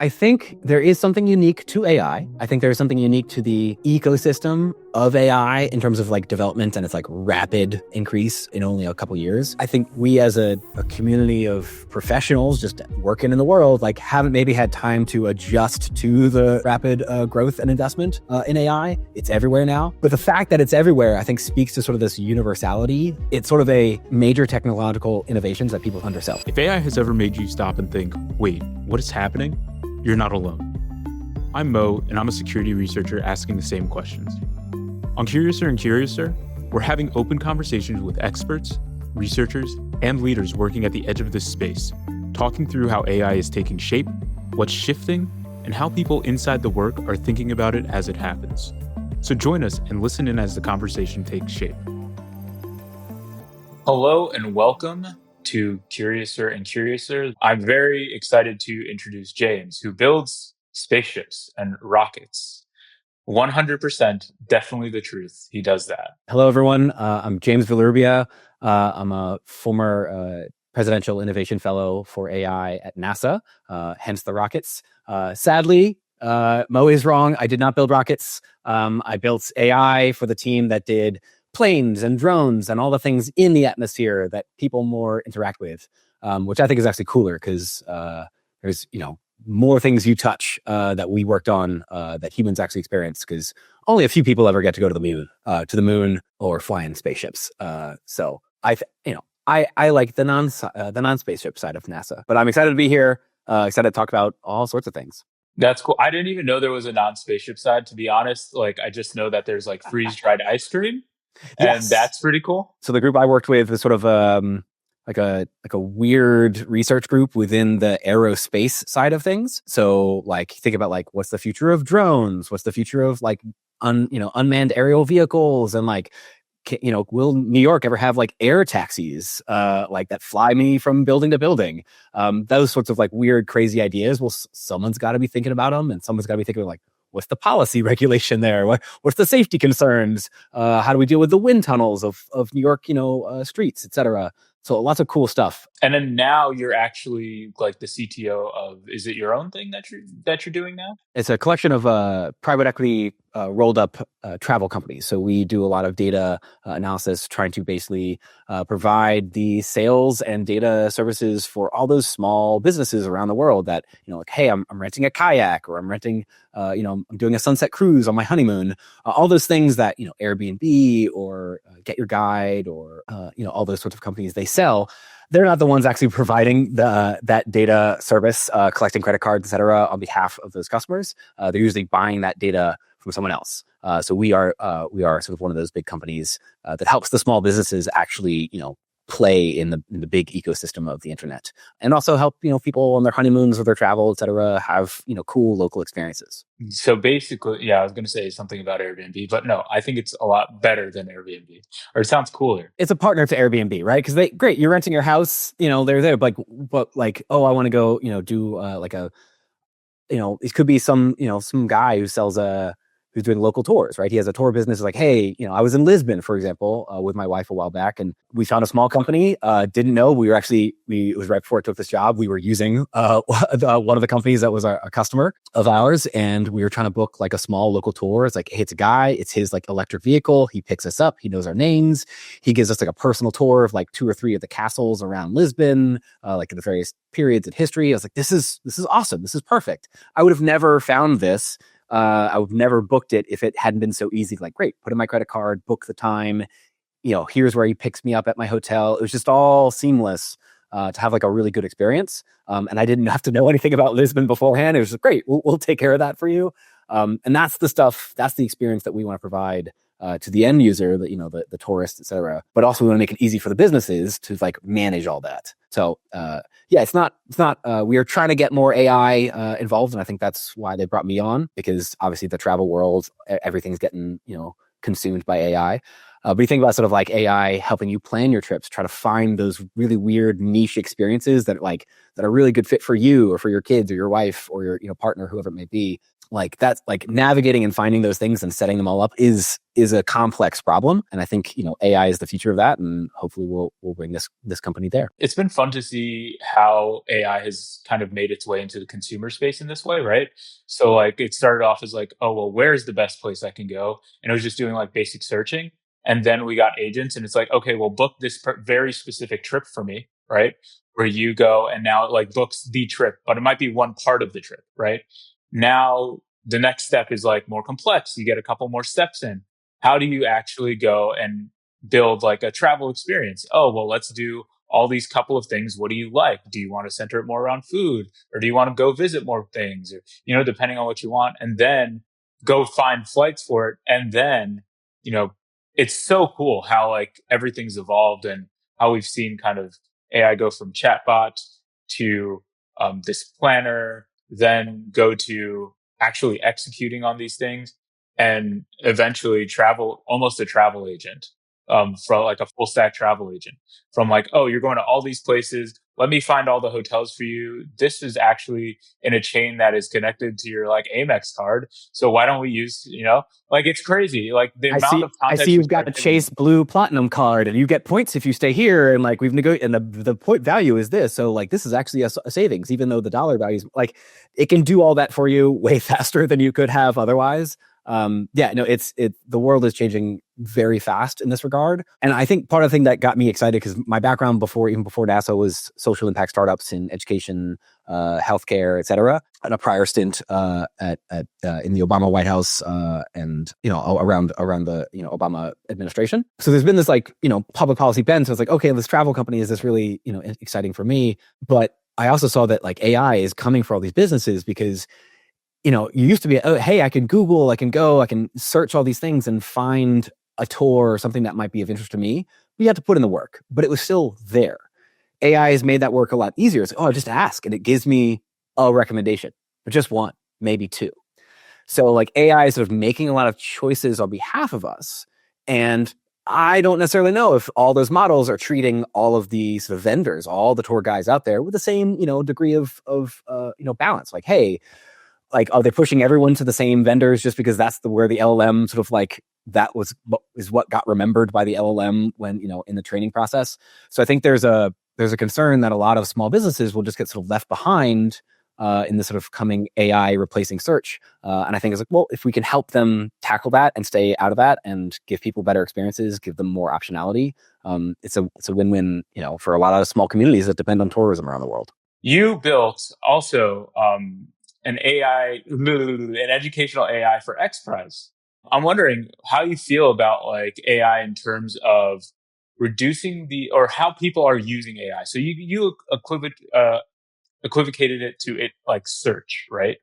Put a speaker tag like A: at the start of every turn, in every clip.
A: I think there is something unique to AI. I think there's something unique to the ecosystem of AI in terms of like development and its like rapid increase in only a couple years. I think we as a community of professionals just working in the world like haven't maybe had time to adjust to the rapid growth and investment in AI. It's everywhere now. But the fact that it's everywhere, I think speaks to sort of this universality. It's sort of a major technological innovations that people undersell.
B: If AI has ever made you stop and think, wait, what is happening? You're not alone. I'm Mo, and I'm a security researcher asking the same questions. On Curiouser and Curiouser, we're having open conversations with experts, researchers, and leaders working at the edge of this space, talking through how AI is taking shape, what's shifting, and how people inside the work are thinking about it as it happens. So join us and listen in as the conversation takes shape. Hello and welcome to Curiouser and Curiouser. I'm very excited to introduce James, who builds spaceships and rockets. 100% definitely the truth. He does that.
A: Hello, everyone. I'm James Villarrubia. I'm a former Presidential Innovation Fellow for AI at NASA, hence the rockets. Sadly, Mo is wrong. I did not build rockets. I built AI for the team that did planes and drones and all the things in the atmosphere that people more interact with, which I think is actually cooler because there's, more things you touch that we worked on that humans actually experience, because only a few people ever get to go to the moon or fly in spaceships. So I like the non-spaceship side of NASA, but I'm excited to be here. Excited to talk about all sorts of things.
B: That's cool. I didn't even know there was a non-spaceship side, to be honest. Like, I just know that there's like freeze-dried ice cream.
A: Yes.
B: And that's pretty cool.
A: So the group I worked with is sort of like a weird research group within the aerospace side of things. So like think about like what's the future of drones? What's the future of like unmanned aerial vehicles? And like will New York ever have like air taxis like that fly me from building to building? Those sorts of like weird, crazy ideas. Well, someone's got to be thinking about them, and someone's got to be thinking like, what's the policy regulation there? What's the safety concerns? How do we deal with the wind tunnels of New York, streets, et cetera? So lots of cool stuff.
B: And then now you're actually like the CTO of, is it your own thing that you're doing now?
A: It's a collection of private equity rolled up travel companies. So we do a lot of data analysis, trying to basically provide the sales and data services for all those small businesses around the world that, like, hey, I'm renting a kayak, or I'm renting, I'm doing a sunset cruise on my honeymoon. All those things that, Airbnb or Get Your Guide or, all those sorts of companies, they sell. They're not the ones actually providing that data service, collecting credit cards, et cetera, on behalf of those customers. They're usually buying that data from someone else. So we are sort of one of those big companies that helps the small businesses actually, play in the big ecosystem of the internet, and also help, people on their honeymoons or their travel, et cetera, have, cool local experiences.
B: So basically, yeah, I was going to say something about Airbnb, but no, I think it's a lot better than Airbnb, or it sounds cooler.
A: It's a partner to Airbnb, right? Because great, you're renting your house, they're there, but oh, I want to go, do it could be some guy who sells who's doing local tours, right? He has a tour business. Like, hey, I was in Lisbon, for example, with my wife a while back, and we found a small company. Didn't know it was right before I took this job. We were using one of the companies that was a customer of ours, and we were trying to book like a small local tour. It's like, hey, it's a guy. It's his like electric vehicle. He picks us up. He knows our names. He gives us like a personal tour of like 2 or 3 of the castles around Lisbon, like in the various periods in history. I was like, this is awesome. This is perfect. I would have never found this. I would never booked it if it hadn't been so easy. Like, great, put in my credit card, book the time. Here's where he picks me up at my hotel. It was just all seamless to have like a really good experience. And I didn't have to know anything about Lisbon beforehand. It was just great. We'll take care of that for you. And that's the stuff. That's the experience that we want to provide to the end user, the tourist, et cetera. But also we want to make it easy for the businesses to like manage all that. So it's not, we are trying to get more AI involved. And I think that's why they brought me on, because obviously the travel world, everything's getting, consumed by AI. But you think about sort of like AI helping you plan your trips, try to find those really weird niche experiences that are really good fit for you or for your kids or your wife or your partner, whoever it may be. like that's like navigating and finding those things and setting them all up is a complex problem. And I think, AI is the future of that, and hopefully we'll bring this company there.
C: It's been fun to see how AI has kind of made its way into the consumer space in this way, right? So like it started off as like, oh, well, where's the best place I can go? And it was just doing like basic searching. And then we got agents and it's like, okay, well, book this very specific trip for me, right? Where you go and now it like books the trip, but it might be one part of the trip, right? Now the next step is like more complex. You get a couple more steps in. How do you actually go and build like a travel experience? Oh, well, let's do all these couple of things. What do you like? Do you want to center it more around food, or do you want to go visit more things, or, depending on what you want, and then go find flights for it. And then, you know, it's so cool how like everything's evolved and how we've seen kind of AI go from chatbot to this planner, then go to actually executing on these things, and eventually travel, almost a travel agent, from like a full stack travel agent, from like, oh, you're going to all these places. Let me find all the hotels for you. This is actually in a chain that is connected to your like Amex card. So why don't we use, like it's crazy. Like the amount of
A: I
C: context.
A: see you've got a Chase Blue Platinum card, and you get points if you stay here. And like we've negotiated, and the point value is this. So like this is actually a savings, even though the dollar value is like it can do all that for you way faster than you could have otherwise. The world is changing very fast in this regard. And I think part of the thing that got me excited, because my background even before NASA was social impact startups in education, healthcare, et cetera. And a prior stint in the Obama White House and around the Obama administration. So there's been this like public policy bend. So it's like, okay, this travel company, is this really exciting for me? But I also saw that like AI is coming for all these businesses, because you used to be, oh, hey, I can Google, I can go, I can search all these things and find a tour or something that might be of interest to me. We had to put in the work, but it was still there. AI has made that work a lot easier. It's like, oh, I just ask and it gives me a recommendation, but just one, maybe two. So like AI is sort of making a lot of choices on behalf of us. And I don't necessarily know if all those models are treating all of the sort of vendors, all the tour guys out there with the same, degree of balance. Like, hey, like, are they pushing everyone to the same vendors just because that's where the LLM sort of like is what got remembered by the LLM when in the training process? So I think there's a concern that a lot of small businesses will just get sort of left behind in the sort of coming AI replacing search. And I think it's like, well, if we can help them tackle that and stay out of that and give people better experiences, give them more optionality, it's a win-win, for a lot of small communities that depend on tourism around the world.
C: You built also an educational AI for X Prize. I'm wondering how you feel about like AI in terms of reducing or how people are using AI. So you equivocated it to it like search, right?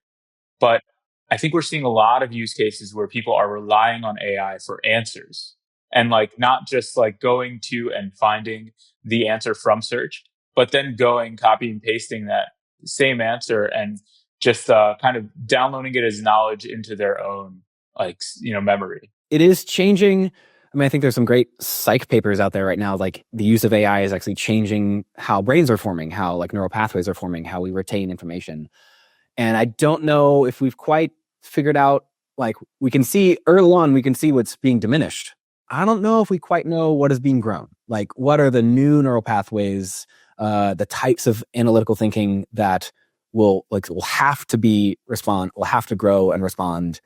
C: But I think we're seeing a lot of use cases where people are relying on AI for answers, and like not just like going to and finding the answer from search, but then going, copy and pasting that same answer and just kind of downloading it as knowledge into their own memory.
A: It is changing. I mean, I think there's some great psych papers out there right now. Like the use of AI is actually changing how brains are forming, how like neural pathways are forming, how we retain information. And I don't know if we've quite figured out, like we can see early on, we can see what's being diminished. I don't know if we quite know what is being grown. Like what are the new neural pathways, the types of analytical thinking that will have to grow and respond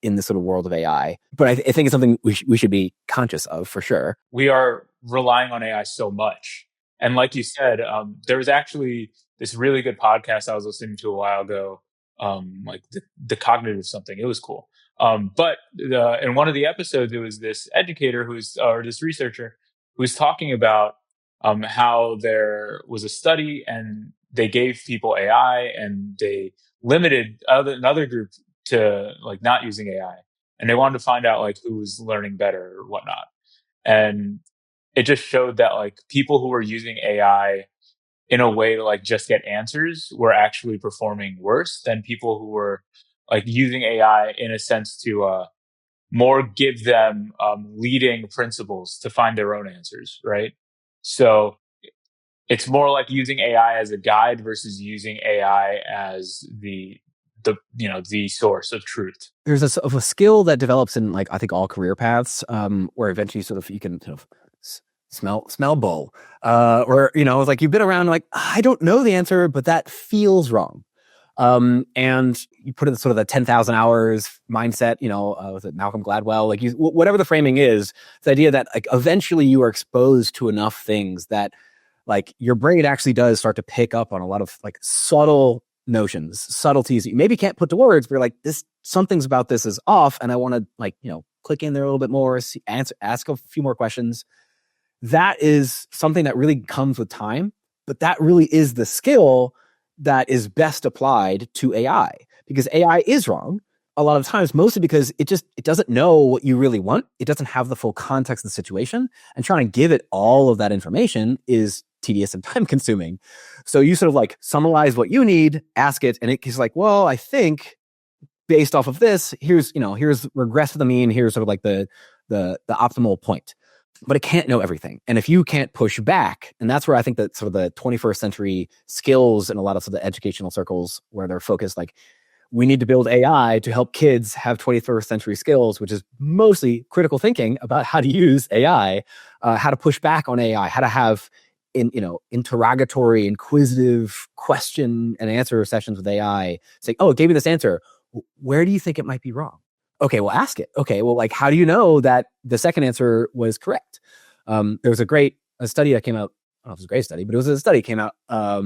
A: in this sort of world of AI. But I think it's something we should be conscious of for sure.
C: We are relying on AI so much. And like you said, there was actually this really good podcast I was listening to a while ago, like the cognitive something. It was cool. But in one of the episodes, there was this educator or this researcher who was talking about how there was a study and they gave people AI and they limited another group to like not using AI, and they wanted to find out like who was learning better or whatnot. And it just showed that like people who were using AI in a way to like just get answers were actually performing worse than people who were like using AI in a sense to more give them leading principles to find their own answers, right? So it's more like using AI as a guide versus using AI as the the source of truth.
A: There's a skill that develops in like I think all career paths, where eventually sort of you can sort of smell bull, or it's like you've been around like I don't know the answer, but that feels wrong. And you put it sort of the 10,000 hours mindset, was it Malcolm Gladwell? Like whatever the framing is, the idea that like eventually you are exposed to enough things that like your brain actually does start to pick up on a lot of like subtle notions, subtleties that you maybe can't put to words, but you're like, something's about this is off. And I want to like, click in there a little bit more, ask a few more questions. That is something that really comes with time, but that really is the skill that is best applied to AI, because AI is wrong a lot of times, mostly because it doesn't know what you really want. It doesn't have the full context of the situation, and trying to give it all of that information is tedious and time consuming. So you sort of like summarize what you need, ask it, and it's like, well, I think based off of this, here's regress to the mean, here's sort of like the optimal point. But it can't know everything. And if you can't push back, and that's where I think that sort of the 21st century skills in a lot of the educational circles where they're focused, like we need to build AI to help kids have 21st century skills, which is mostly critical thinking about how to use AI, how to push back on AI, how to have interrogatory, inquisitive question and answer sessions with AI. Say, oh, it gave me this answer. Where do you think it might be wrong? Okay, well, ask it. Okay, well, like, how do you know that the second answer was correct? There was a study that came out. I don't know if it was a great study, but it was a study that came out a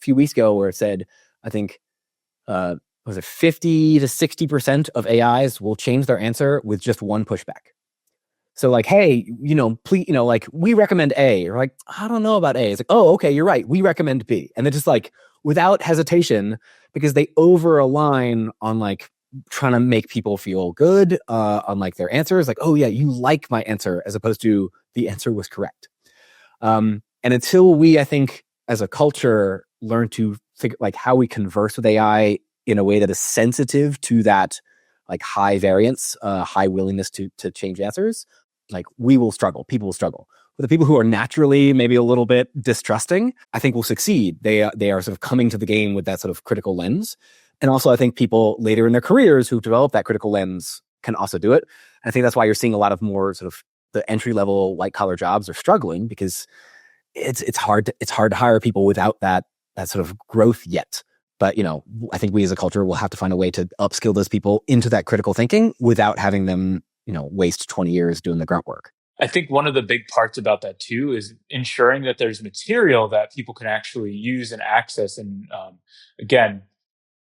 A: few weeks ago where it said, I think, was it 50 to 60% of AIs will change their answer with just one pushback. So like, hey, please, like we recommend A. You're like, I don't know about A. It's like, oh, okay, you're right. We recommend B. And they're just like, without hesitation, because they over align on like trying to make people feel good on like their answers. Like, oh yeah, you like my answer, as opposed to the answer was correct. And until we, I think, as a culture, learn to figure like how we converse with AI in a way that is sensitive to that like high variance, high willingness to change answers, like we will struggle. People will struggle. But the people who are naturally maybe a little bit distrusting, I think will succeed. They are sort of coming to the game with that sort of critical lens. And also, I think people later in their careers who develop that critical lens can also do it. And I think that's why you're seeing a lot of more sort of the entry level white collar jobs are struggling, because it's hard to hire people without that sort of growth yet. But I think we as a culture will have to find a way to upskill those people into that critical thinking without having them waste 20 years doing the grunt work.
C: I think one of the big parts about that too is ensuring that there's material that people can actually use and access. And again,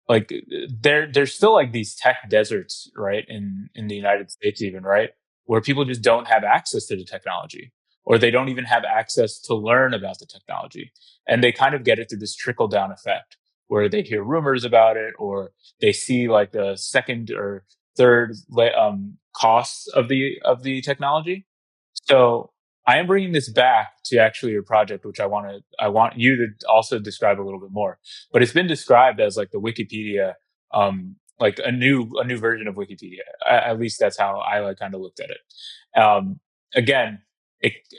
C: like there's still like these tech deserts, right? In the United States even, right? Where people just don't have access to the technology, or they don't even have access to learn about the technology. And they kind of get it through this trickle down effect where they hear rumors about it, or they see like the second or third costs of the technology. So I am bringing this back to actually your project, which I want you to also describe a little bit more. But it's been described as like the Wikipedia, like a new version of Wikipedia. At least that's how I like kind of looked at it. Again,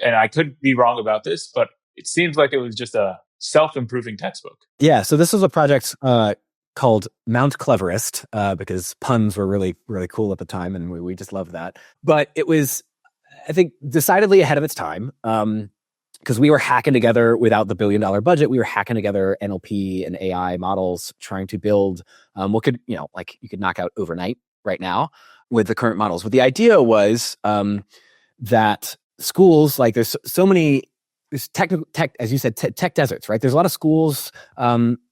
C: and I could be wrong about this, but it seems like it was just a self-improving textbook.
A: Yeah. So this was a project called Mount Cleverest, because puns were really, really cool at the time, and we just loved that. But it was, I think, decidedly ahead of its time, because we were hacking together without the $1 billion budget. We were hacking together NLP and AI models, trying to build what could, like you could knock out overnight right now with the current models. But the idea was that schools, like there's so many, there's tech, as you said, tech deserts, right? There's a lot of schools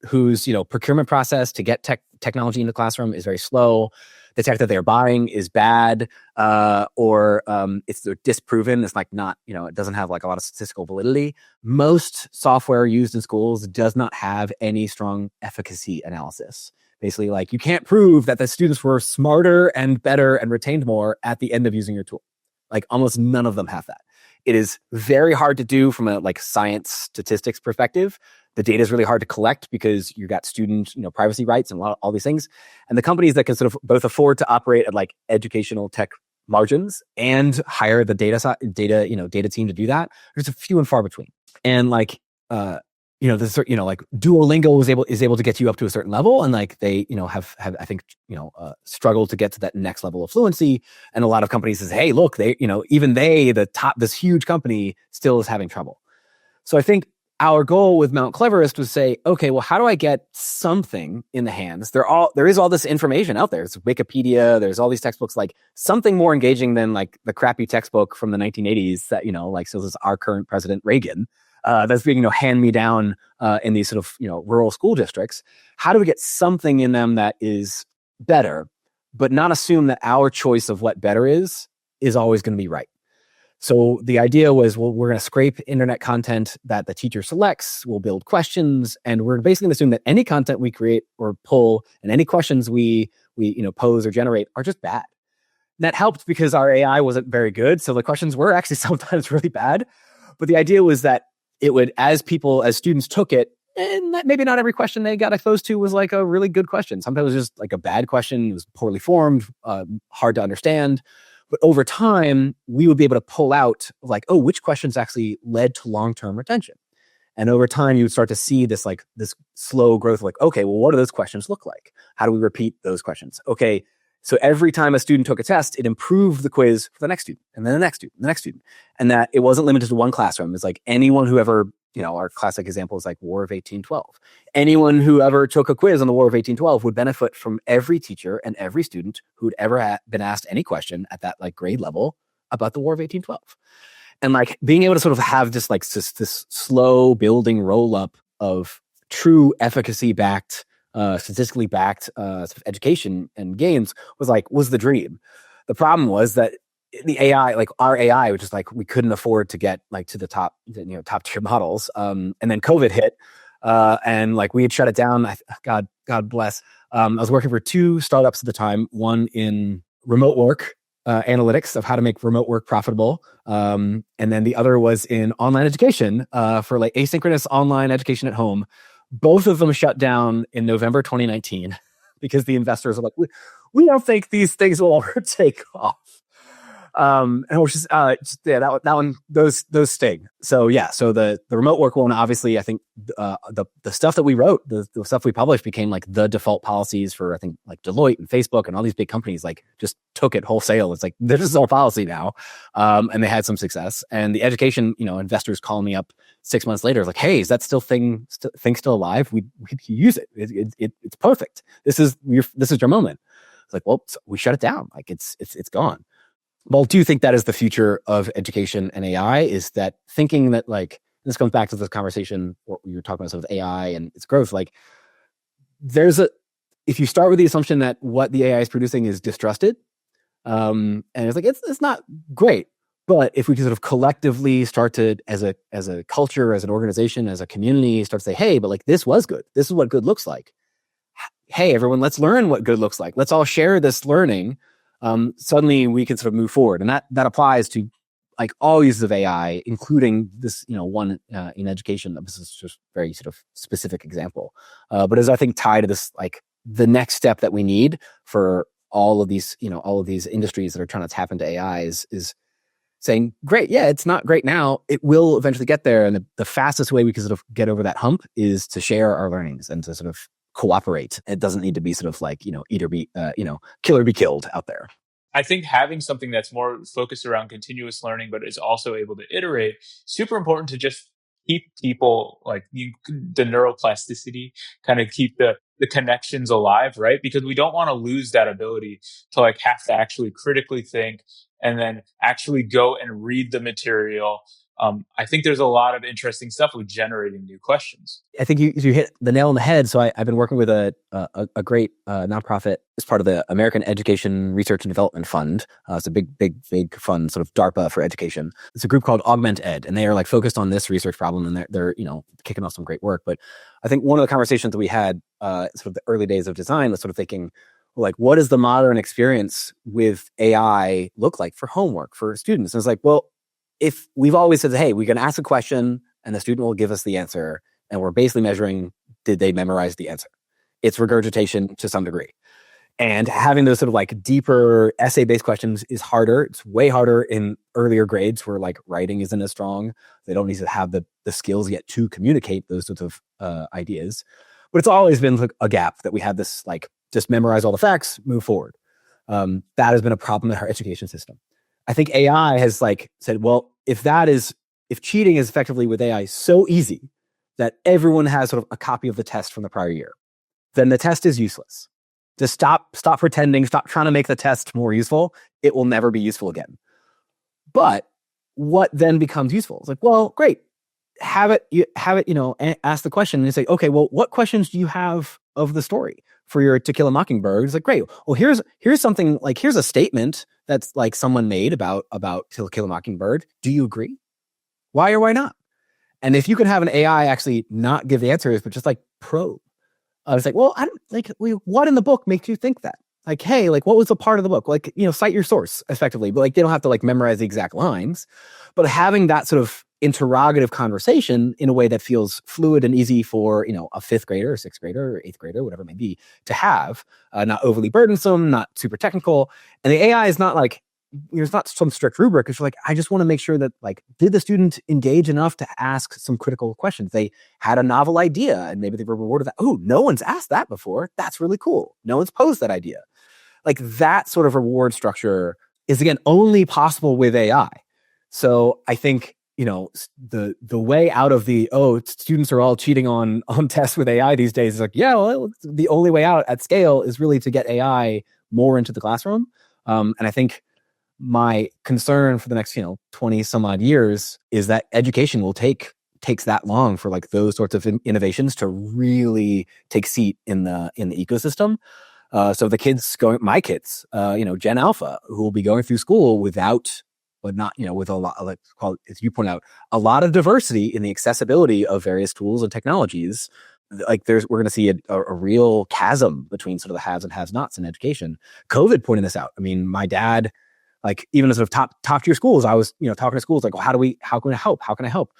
A: whose procurement process to get technology into the classroom is very slow. The tech that they're buying is bad, or it's disproven. It's like not, it doesn't have like a lot of statistical validity. Most software used in schools does not have any strong efficacy analysis. Basically, like you can't prove that the students were smarter and better and retained more at the end of using your tool. Like almost none of them have that. It is very hard to do from a like science statistics perspective. The data is really hard to collect because you got student, privacy rights and all these things. And the companies that can sort of both afford to operate at like educational tech margins and hire the data team to do that, there's a few and far between. And like this, like Duolingo is able to get you up to a certain level, and like they, have I think, struggled to get to that next level of fluency. And a lot of companies says, hey, look, even this huge company still is having trouble. So I think our goal with Mount Cleverest was say, okay, well, how do I get something in the hands? There is all this information out there. It's Wikipedia. There's all these textbooks, like something more engaging than like the crappy textbook from the 1980s that, like, so this is our current president, Reagan, that's being, hand me down in these sort of, rural school districts. How do we get something in them that is better, but not assume that our choice of what better is always going to be right? So the idea was, well, we're going to scrape internet content that the teacher selects. We'll build questions, and we're basically going to assume that any content we create or pull and any questions we pose or generate are just bad. And that helped because our AI wasn't very good, so the questions were actually sometimes really bad. But the idea was that it would, as students took it, and that maybe not every question they got exposed to was like a really good question. Sometimes it was just like a bad question. It was poorly formed, hard to understand. But over time, we would be able to pull out like, oh, which questions actually led to long-term retention? And over time, you would start to see this slow growth of like, okay, well, what do those questions look like? How do we repeat those questions? Okay, so every time a student took a test, it improved the quiz for the next student, and then the next student, and the next student. And that it wasn't limited to one classroom. It's like anyone who ever, our classic example is like War of 1812. Anyone who ever took a quiz on the War of 1812 would benefit from every teacher and every student who'd ever been asked any question at that like grade level about the War of 1812. And like being able to sort of have this like this slow building roll up of true efficacy backed, statistically backed education and gains was the dream. The problem was that the AI, like our AI, was just like we couldn't afford to get like to the top tier models. And then COVID hit, and like we had shut it down. God bless. I was working for two startups at the time. One in remote work analytics of how to make remote work profitable, and then the other was in online education for like asynchronous online education at home. Both of them shut down in November 2019 because the investors are like, we don't think these things will ever take off. And it was that one, those sting. So yeah, so the remote work one, obviously, I think the stuff that we wrote, the stuff we published became like the default policies for, I think, like Deloitte and Facebook and all these big companies, like just took it wholesale. It's like, this is our policy now. And they had some success. And the education, investors calling me up 6 months later, like, hey, is that thing still alive? We use it. It's perfect. This is your moment. It's like, well, we shut it down. Like it's gone. Well, do you think that is the future of education and AI? Is that thinking that, like, this comes back to this conversation what you were talking about with AI and its growth, like if you start with the assumption that what the AI is producing is distrusted, and it's like, it's not great, but if we can sort of collectively start to, as a culture, as an organization, as a community, start to say, hey, but like this was good. This is what good looks like. Hey, everyone, let's learn what good looks like. Let's all share this learning. Suddenly we can sort of move forward. And that applies to like all uses of AI, including this, one in education. This is just very sort of specific example. But as I think tied to this, like the next step that we need for all of these industries that are trying to tap into AI is saying, great, yeah, it's not great now. It will eventually get there. And the fastest way we can sort of get over that hump is to share our learnings and to sort of cooperate. It doesn't need to be sort of like, eat or be, kill or be killed out there.
C: I think having something that's more focused around continuous learning, but is also able to iterate, super important to just keep people like the neuroplasticity, kind of keep the connections alive, right? Because we don't want to lose that ability to like have to actually critically think and then actually go and read the material. I think there's a lot of interesting stuff with generating new questions.
A: I think you hit the nail on the head. So I've been working with a great nonprofit as part of the American Education Research and Development Fund. It's a big fund, sort of DARPA for education. It's a group called Augment Ed, and they are like focused on this research problem, and they're kicking off some great work. But I think one of the conversations that we had, sort of the early days of design, was sort of thinking, like, what does the modern experience with AI look like for homework for students? And it's like, well, if we've always said, hey, we can ask a question and the student will give us the answer, and we're basically measuring, did they memorize the answer? It's regurgitation to some degree. And having those sort of like deeper essay-based questions is harder. It's way harder in earlier grades where like writing isn't as strong. They don't need to have the skills yet to communicate those sorts of ideas. But it's always been like a gap that we had this like just memorize all the facts, move forward. That has been a problem in our education system. I think AI has like said, well, if cheating is effectively with AI so easy that everyone has sort of a copy of the test from the prior year, then the test is useless. Just stop pretending, stop trying to make the test more useful. It will never be useful again. But what then becomes useful? It's like, well, great. Have it, ask the question and say, okay, well, what questions do you have of the story for your To Kill a Mockingbird? It's like, great. Well, here's something like, here's a statement that's like someone made about To Kill a Mockingbird. Do you agree? Why or why not? And if you can have an AI actually not give the answers, but just like probe. I was like, well, I don't like what in the book makes you think that? Like, hey, like what was the part of the book? Like, cite your source effectively, but like they don't have to like memorize the exact lines, but having that sort of interrogative conversation in a way that feels fluid and easy for, a fifth grader or sixth grader or eighth grader, whatever it may be, to have, not overly burdensome, not super technical. And the AI is not like, there's not some strict rubric. It's like, I just want to make sure that like, did the student engage enough to ask some critical questions? They had a novel idea and maybe they were rewarded that. Oh, no one's asked that before. That's really cool. No one's posed that idea. Like that sort of reward structure is again, only possible with AI. So I think, the way out of the, students are all cheating on tests with AI these days is like, yeah, well, the only way out at scale is really to get AI more into the classroom. And I think my concern for the next 20 some odd years is that education will takes that long for like those sorts of innovations to really take seat in the ecosystem. So the kids my kids, Gen Alpha, who will be going through school without, but not, with a lot, like as you point out, a lot of diversity in the accessibility of various tools and technologies. Like we're going to see a real chasm between sort of the haves and has-nots in education. COVID pointed this out. I mean, my dad, like even as sort of top tier schools, I was, talking to schools like, well, how can I help? How can I help?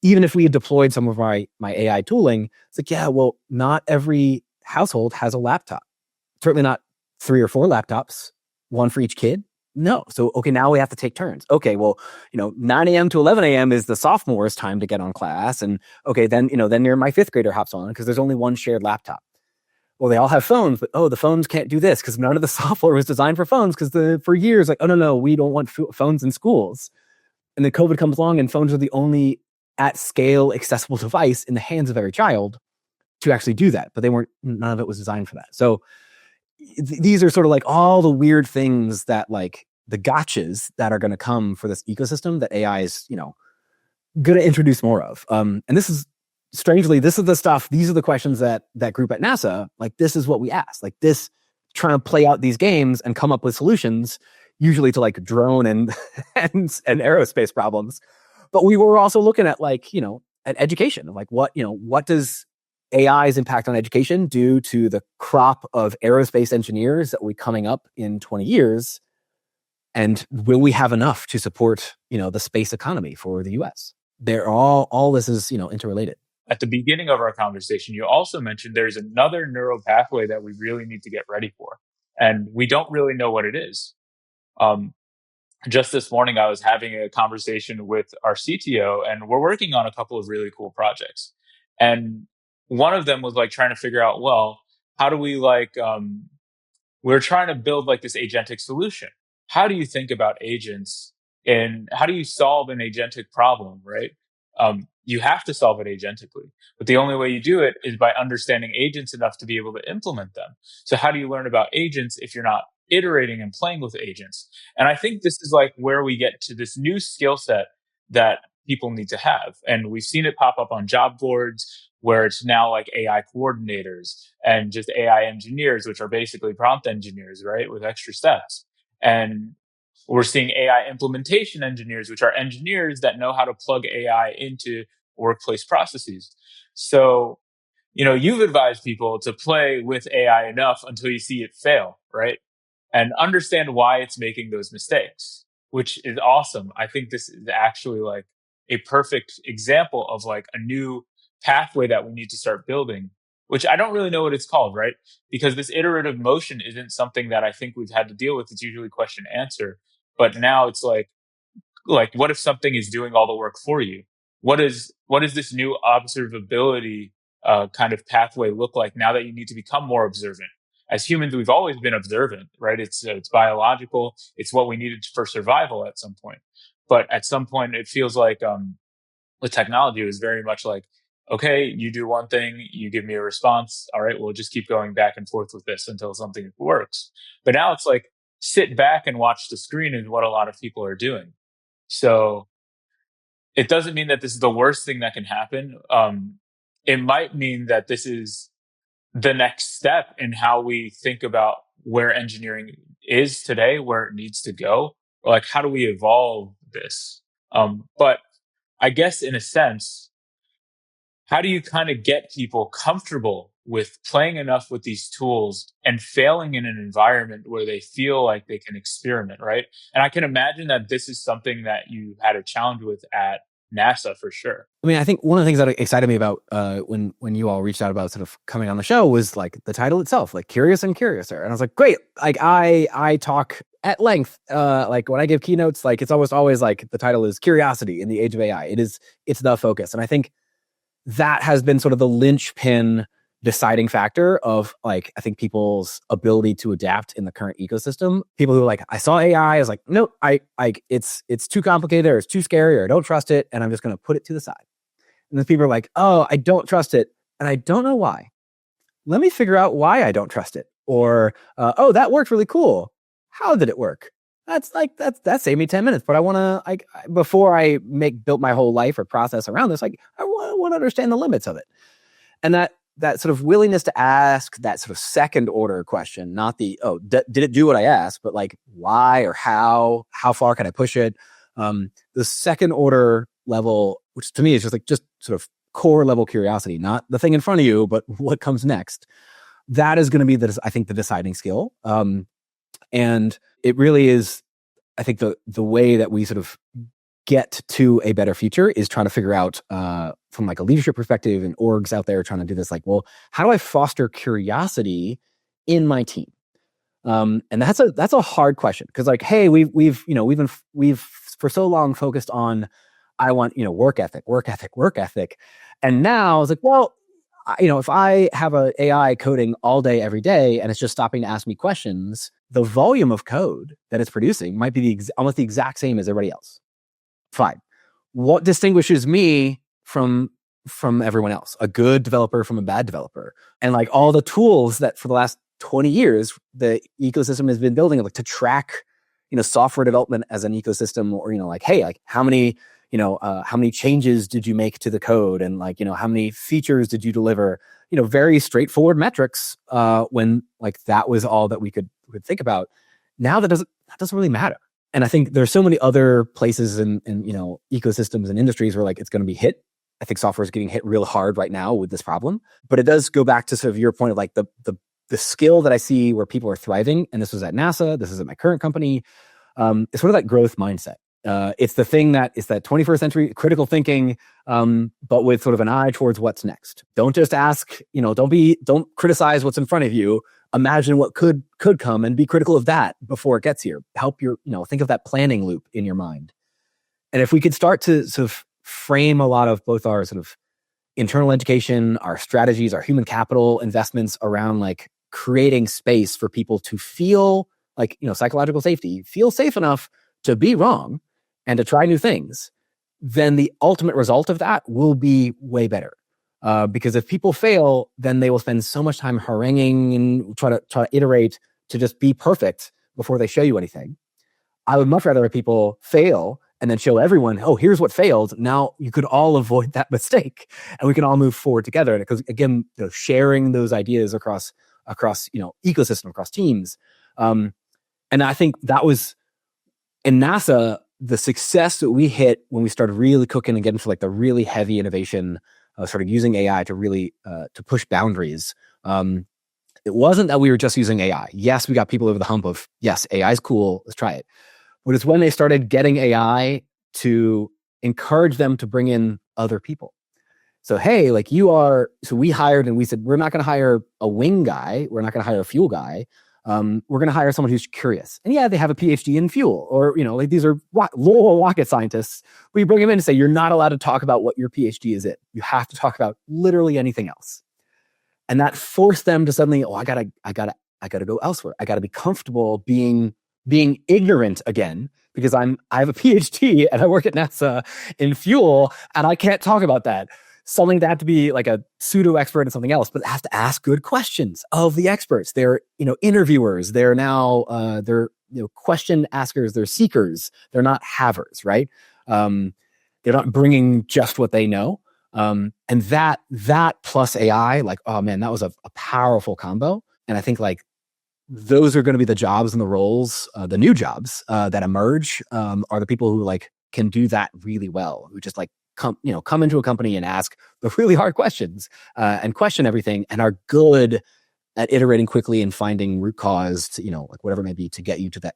A: Even if we had deployed some of my AI tooling, it's like, yeah, well, not every household has a laptop. Certainly not 3 or 4 laptops, one for each kid. No. So, okay, now we have to take turns. Okay, well, 9 a.m. to 11 a.m. is the sophomore's time to get on class. And okay, then my fifth grader hops on because there's only one shared laptop. Well, they all have phones, but the phones can't do this because none of the software was designed for phones because for years, like, oh, no, we don't want phones in schools. And then COVID comes along and phones are the only at scale accessible device in the hands of every child to actually do that. But none of it was designed for that. So these are sort of like all the weird things that like the gotchas that are going to come for this ecosystem that AI is, going to introduce more of. And this is strangely, this is the stuff, these are the questions that group at NASA, like this is what we ask, like this, trying to play out these games and come up with solutions, usually to like drone and aerospace problems. But we were also looking at like, at education, like what does AI's impact on education due to the crop of aerospace engineers that will be coming up in 20 years? And will we have enough to support, the space economy for the US? They're all this is, interrelated.
C: At the beginning of our conversation, you also mentioned there's another neural pathway that we really need to get ready for. And we don't really know what it is. Just this morning, I was having a conversation with our CTO, and we're working on a couple of really cool projects. And one of them was like trying to figure out, well, how do we we're trying to build like this agentic solution. How do you think about agents and how do you solve an agentic problem, right? You have to solve it agentically, but the only way you do it is by understanding agents enough to be able to implement them. So how do you learn about agents if you're not iterating and playing with agents? And I think this is like where we get to this new skill set that people need to have. And we've seen it pop up on job boards where it's now like AI coordinators and just AI engineers, which are basically prompt engineers, right? With extra steps. And we're seeing AI implementation engineers, which are engineers that know how to plug AI into workplace processes. So, you've advised people to play with AI enough until you see it fail, right? And understand why it's making those mistakes, which is awesome. I think this is actually like a perfect example of like a new pathway that we need to start building, which I don't really know what it's called, right? Because this iterative motion isn't something that I think we've had to deal with. It's usually question answer. But now it's like like, what if something is doing all the work for you? What is this new observability kind of pathway look like now that you need to become more observant? As humans, we've always been observant, right? It's biological. It's what we needed for survival at some point. But at some point, it feels like with technology, it was very much like, okay, you do one thing, you give me a response. All right, we'll just keep going back and forth with this until something works. But now it's like, sit back and watch the screen is what a lot of people are doing. So it doesn't mean that this is the worst thing that can happen. It might mean that this is the next step in how we think about where engineering is today, where it needs to go, or like how do we evolve this? But I guess in a sense, how do you kind of get people comfortable with playing enough with these tools and failing in an environment where they feel like they can experiment, right? And I can imagine that this is something that you had a challenge with at NASA for sure.
A: I mean, I think one of the things that excited me about when you all reached out about sort of coming on the show was like the title itself, like Curious and Curiouser. And I was like, great. Like I talk at length, like when I give keynotes, like it's always like the title is Curiosity in the Age of AI. It's the focus. And I think that has been sort of the linchpin deciding factor of like, I think people's ability to adapt in the current ecosystem. People who are like, I saw AI, I was like, nope, it's too complicated or it's too scary or I don't trust it. And I'm just going to put it to the side. And then people are like, oh, I don't trust it. And I don't know why. Let me figure out why I don't trust it. Or, oh, that worked really cool. How did it work? That saved me 10 minutes, but I want to, before I built my whole life or process around this, like I want to understand the limits of it. And that sort of willingness to ask that sort of second order question, not the, oh, did it do what I asked, but like why or how far can I push it? The second order level, which to me is just sort of core level curiosity, not the thing in front of you, but what comes next. That is going to be I think the deciding skill. And it really is, I think the way that we sort of get to a better future is trying to figure out from like a leadership perspective and orgs out there trying to do this, like, well, how do I foster curiosity in my team? And that's a hard question because like, hey, we've for so long focused on, I want, work ethic. And now it's like, well, if I have a AI coding all day, every day, and it's just stopping to ask me questions, the volume of code that it's producing might be almost the exact same as everybody else. Fine. What distinguishes me from everyone else? A good developer from a bad developer. And like all the tools that for the last 20 years, the ecosystem has been building like to track, software development as an ecosystem, or, like, hey, like how many changes did you make to the code? And like, how many features did you deliver? Very straightforward metrics when like that was all that we could think about. Now that doesn't really matter. And I think there's so many other places in ecosystems and industries where like it's going to be hit. I think software is getting hit real hard right now with this problem. But it does go back to sort of your point of like the skill that I see where people are thriving. And this was at NASA. This is at my current company. It's sort of that growth mindset. It's the thing that is that 21st century critical thinking, but with sort of an eye towards what's next. Don't just ask, don't criticize what's in front of you. Imagine what could come and be critical of that before it gets here. Help think of that planning loop in your mind. And if we could start to sort of frame a lot of both our sort of internal education, our strategies, our human capital investments around like creating space for people to feel like, psychological safety, feel safe enough to be wrong and to try new things, then the ultimate result of that will be way better. Because if people fail, then they will spend so much time haranguing and try to iterate to just be perfect before they show you anything. I would much rather people fail and then show everyone, oh, here's what failed. Now you could all avoid that mistake and we can all move forward together. Because again, sharing those ideas across ecosystem, across teams. And I think that was in NASA, the success that we hit when we started really cooking and getting to like the really heavy innovation, started using AI to really to push boundaries. It wasn't that we were just using AI. Yes, we got people over the hump of, yes, AI is cool, let's try it. But it's when they started getting AI to encourage them to bring in other people. So, hey, so we hired and we said, we're not going to hire a wing guy. We're not going to hire a fuel guy. We're going to hire someone who's curious. And yeah, they have a PhD in fuel, or, like these are little rocket scientists. We bring them in and say, you're not allowed to talk about what your PhD is in. You have to talk about literally anything else. And that forced them to suddenly, I gotta go elsewhere. I gotta be comfortable being ignorant again, because I have a PhD and I work at NASA in fuel, and I can't talk about that. Something that have to be like a pseudo expert in something else, but have to ask good questions of the experts. They're, interviewers. They're now, they're, question askers. They're seekers. They're not havers, right? They're not bringing just what they know. And that plus AI, like, oh man, that was a powerful combo. And I think like those are going to be the jobs and the roles, the new jobs that emerge, are the people who like can do that really well, who just like come into a company and ask the really hard questions and question everything, and are good at iterating quickly and finding root cause to, like whatever it may be, to get you to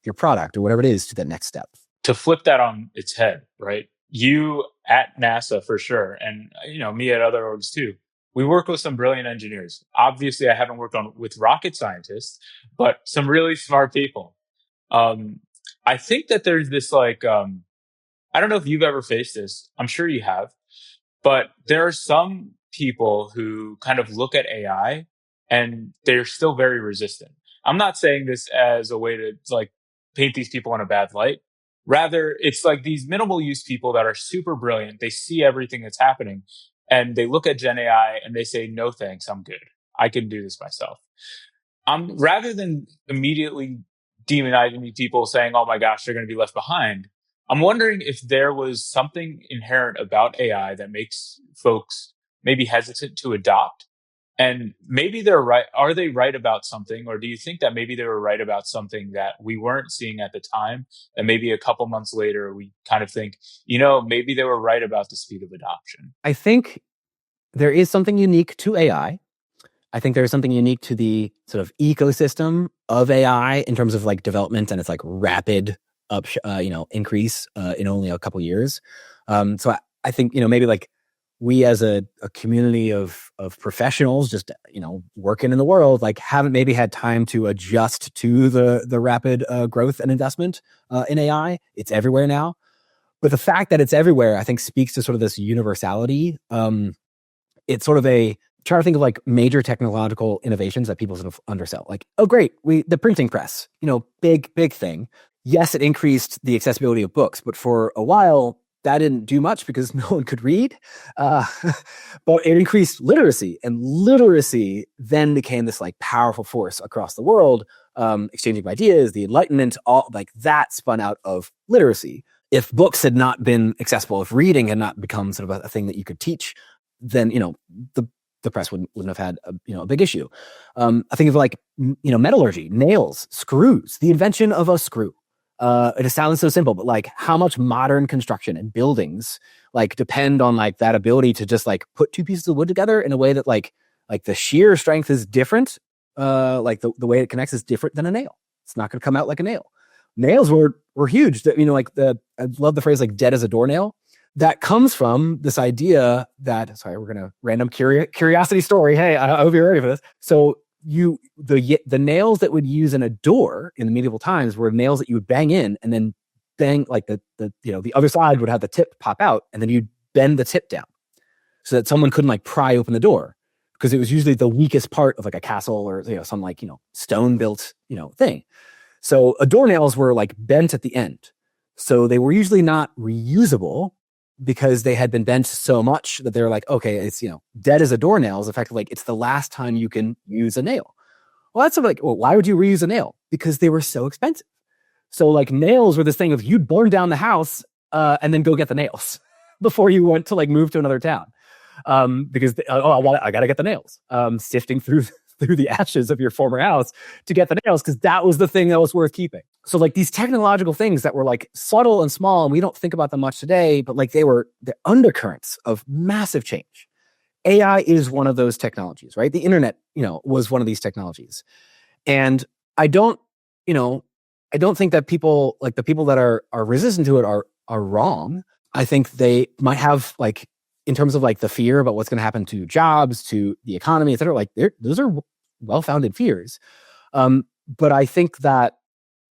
A: your product or whatever it is, to that next step.
C: To flip that on its head, right? You at NASA for sure, and me at other orgs too. We work with some brilliant engineers. Obviously, I haven't worked with rocket scientists, but some really smart people. I think that there's this like, I don't know if you've ever faced this. I'm sure you have, but there are some people who kind of look at AI and they're still very resistant. I'm not saying this as a way to like paint these people in a bad light. Rather, it's like these minimal use people that are super brilliant. They see everything that's happening and they look at Gen AI and they say, no, thanks, I'm good. I can do this myself. Rather than immediately demonizing people saying, oh my gosh, they're going to be left behind, I'm wondering if there was something inherent about AI that makes folks maybe hesitant to adopt. And maybe they're right. Are they right about something? Or do you think that maybe they were right about something that we weren't seeing at the time? And maybe a couple months later, we kind of think, maybe they were right about the speed of adoption.
A: I think there is something unique to AI. I think there's something unique to the sort of ecosystem of AI in terms of like development and its like rapid increase in only a couple years. So I think, maybe like we as a community of professionals just, working in the world, like haven't maybe had time to adjust to the rapid growth and investment in AI. It's everywhere now. But the fact that it's everywhere, I think, speaks to sort of this universality. It's sort of try to think of like major technological innovations that people sort of undersell. Like, oh, great, the printing press, big thing. Yes, it increased the accessibility of books, but for a while, that didn't do much because no one could read. But it increased literacy, and literacy then became this like powerful force across the world, exchanging ideas, the Enlightenment, all like that spun out of literacy. If books had not been accessible, if reading had not become sort of a thing that you could teach, then, the press wouldn't have had a big issue. I think of like, metallurgy, nails, screws, the invention of a screw. It sounds so simple, but like how much modern construction and buildings like depend on like that ability to just like put two pieces of wood together in a way that like the shear strength is different. Like the way it connects is different than a nail. It's not going to come out like a nail. Nails were huge. I love the phrase like dead as a doornail. That comes from this idea that, sorry, we're going to random curiosity story. Hey, I hope you're ready for this. So the nails that would use in a door in the medieval times were nails that you would bang in and then bang like the other side would have the tip pop out, and then you'd bend the tip down so that someone couldn't like pry open the door, because it was usually the weakest part of like a castle or some like stone built thing. So doornails were like bent at the end, so they were usually not reusable because they had been bent so much that they're like, okay, it's dead as a doornail is effectively like it's the last time you can use a nail. Well, that's like, well, why would you reuse a nail? Because they were so expensive. So like nails were this thing of you'd burn down the house and then go get the nails before you went to like move to another town, because I got to get the nails. Sifting through the ashes of your former house to get the nails, because that was the thing that was worth keeping. So like these technological things that were like subtle and small, and we don't think about them much today, but like they were the undercurrents of massive change. AI is one of those technologies, right? The internet, was one of these technologies. And I don't think that people, like the people that are resistant to it are wrong. I think they might have like, in terms of like the fear about what's going to happen to jobs, to the economy, et cetera, like those are well-founded fears. But I think that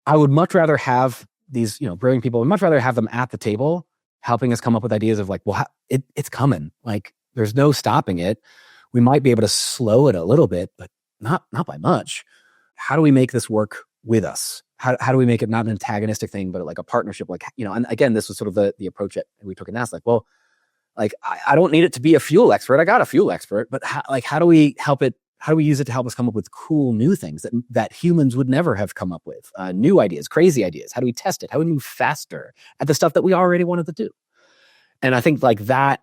A: I would much rather have these, brilliant people. I'd much rather have them at the table helping us come up with ideas of like, well, it's coming. Like, there's no stopping it. We might be able to slow it a little bit, but not by much. How do we make this work with us? How do we make it not an antagonistic thing, but like a partnership? Like, and again, this was sort of the approach that we took in NASA. Like, well, like I don't need it to be a fuel expert. I got a fuel expert, but how do we help it? How do we use it to help us come up with cool new things that humans would never have come up with? New ideas, crazy ideas. How do we test it? How do we move faster at the stuff that we already wanted to do? And I think like that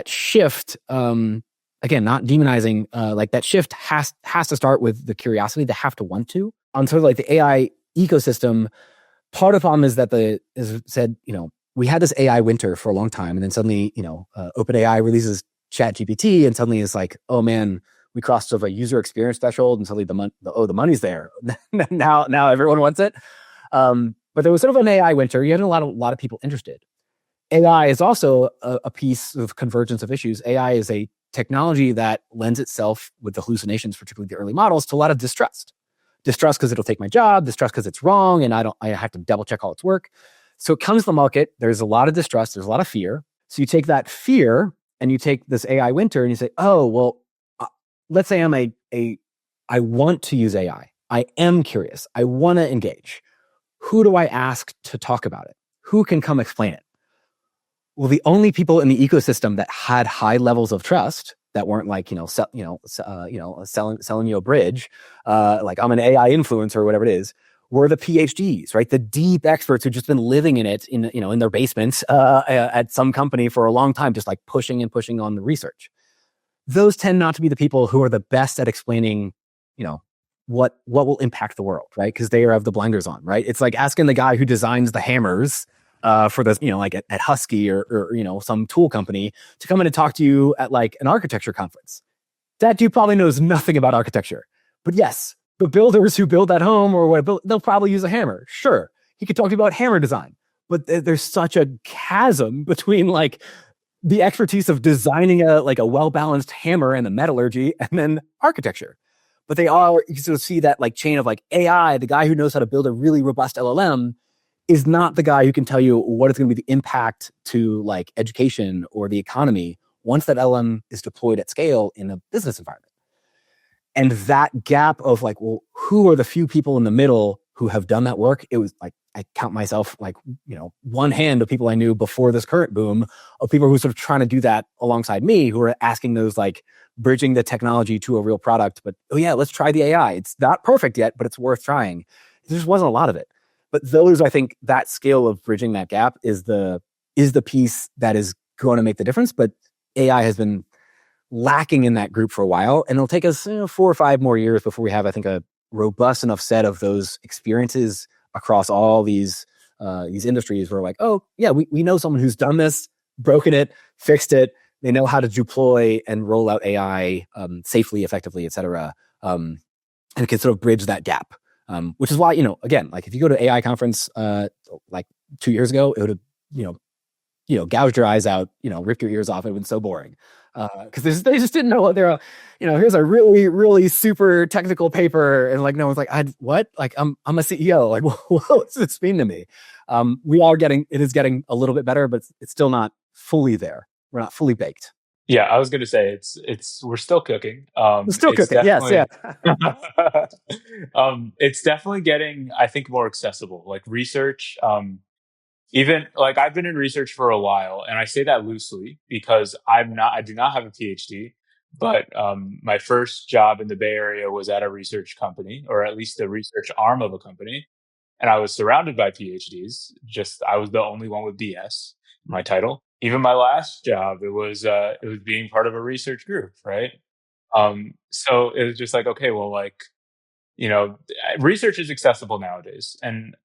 A: shift, again, not demonizing, like that shift has to start with the curiosity. They have to want to. On sort of like the AI ecosystem, part of the problem is that we had this AI winter for a long time, and then suddenly, OpenAI releases ChatGPT, and suddenly it's like, oh man, we crossed over a user experience threshold, and suddenly the money's there. now everyone wants it. But there was sort of an AI winter. You had a lot of people interested. AI is also a piece of convergence of issues. AI is a technology that lends itself, with the hallucinations, particularly the early models, to a lot of distrust. Distrust because it'll take my job, distrust because it's wrong, and I have to double check all its work. So it comes to the market, there's a lot of distrust, there's a lot of fear. So you take that fear and you take this AI winter and you say, oh, well, let's say I want to use AI. I am curious. I want to engage. Who do I ask to talk about it? Who can come explain it? Well, the only people in the ecosystem that had high levels of trust, that weren't like, selling you a bridge, like I'm an AI influencer or whatever it is, were the PhDs, right? The deep experts who've just been living in it in their basements at some company for a long time, just like pushing on the research. Those tend not to be the people who are the best at explaining, what will impact the world, right? Because they have the blinders on, right? It's like asking the guy who designs the hammers for the, like at Husky or some tool company to come in and talk to you at like an architecture conference. That dude probably knows nothing about architecture. But yes, the builders who build that home or what, they'll probably use a hammer. Sure, he could talk to you about hammer design. But there's such a chasm between like the expertise of designing a well-balanced hammer and the metallurgy and then architecture. But they all, you sort of see that like chain of like AI, the guy who knows how to build a really robust LLM is not the guy who can tell you what is going to be the impact to like education or the economy once that LLM is deployed at scale in a business environment. And that gap of like, well, who are the few people in the middle who have done that work? It was like, I count myself like, one hand of people I knew before this current boom of people who sort of trying to do that alongside me, who are asking those like bridging the technology to a real product. But, oh yeah, let's try the AI. It's not perfect yet, but it's worth trying. There just wasn't a lot of it. But those, I think that skill of bridging that gap is the piece that is going to make the difference. But AI has been lacking in that group for a while, and it'll take us 4 or 5 more years before we have, I think, a robust enough set of those experiences across all these industries where we're like, oh yeah, we know someone who's done this, broken it, fixed it. They know how to deploy and roll out AI safely, effectively, et cetera, and can sort of bridge that gap. Which is why, again, like if you go to AI conference like 2 years ago, it would have, gouged your eyes out, ripped your ears off. It would have been so boring because they just didn't know what they're, here's a really, really super technical paper. And like, no one's like, what? Like, I'm a CEO. Like, what's this mean to me? It is getting a little bit better, but it's still not fully there. We're not fully baked.
C: Yeah, I was going to say we're still cooking.
A: We're still cooking. Yes, yeah.
C: It's definitely getting, I think, more accessible. Like research, even like I've been in research for a while, and I say that loosely because I do not have a PhD, but my first job in the Bay Area was at a research company, or at least the research arm of a company, and I was surrounded by PhDs. Just I was the only one with BS in my title. Even my last job, it was being part of a research group, right? So it was just like, okay, well, like, research is accessible nowadays, and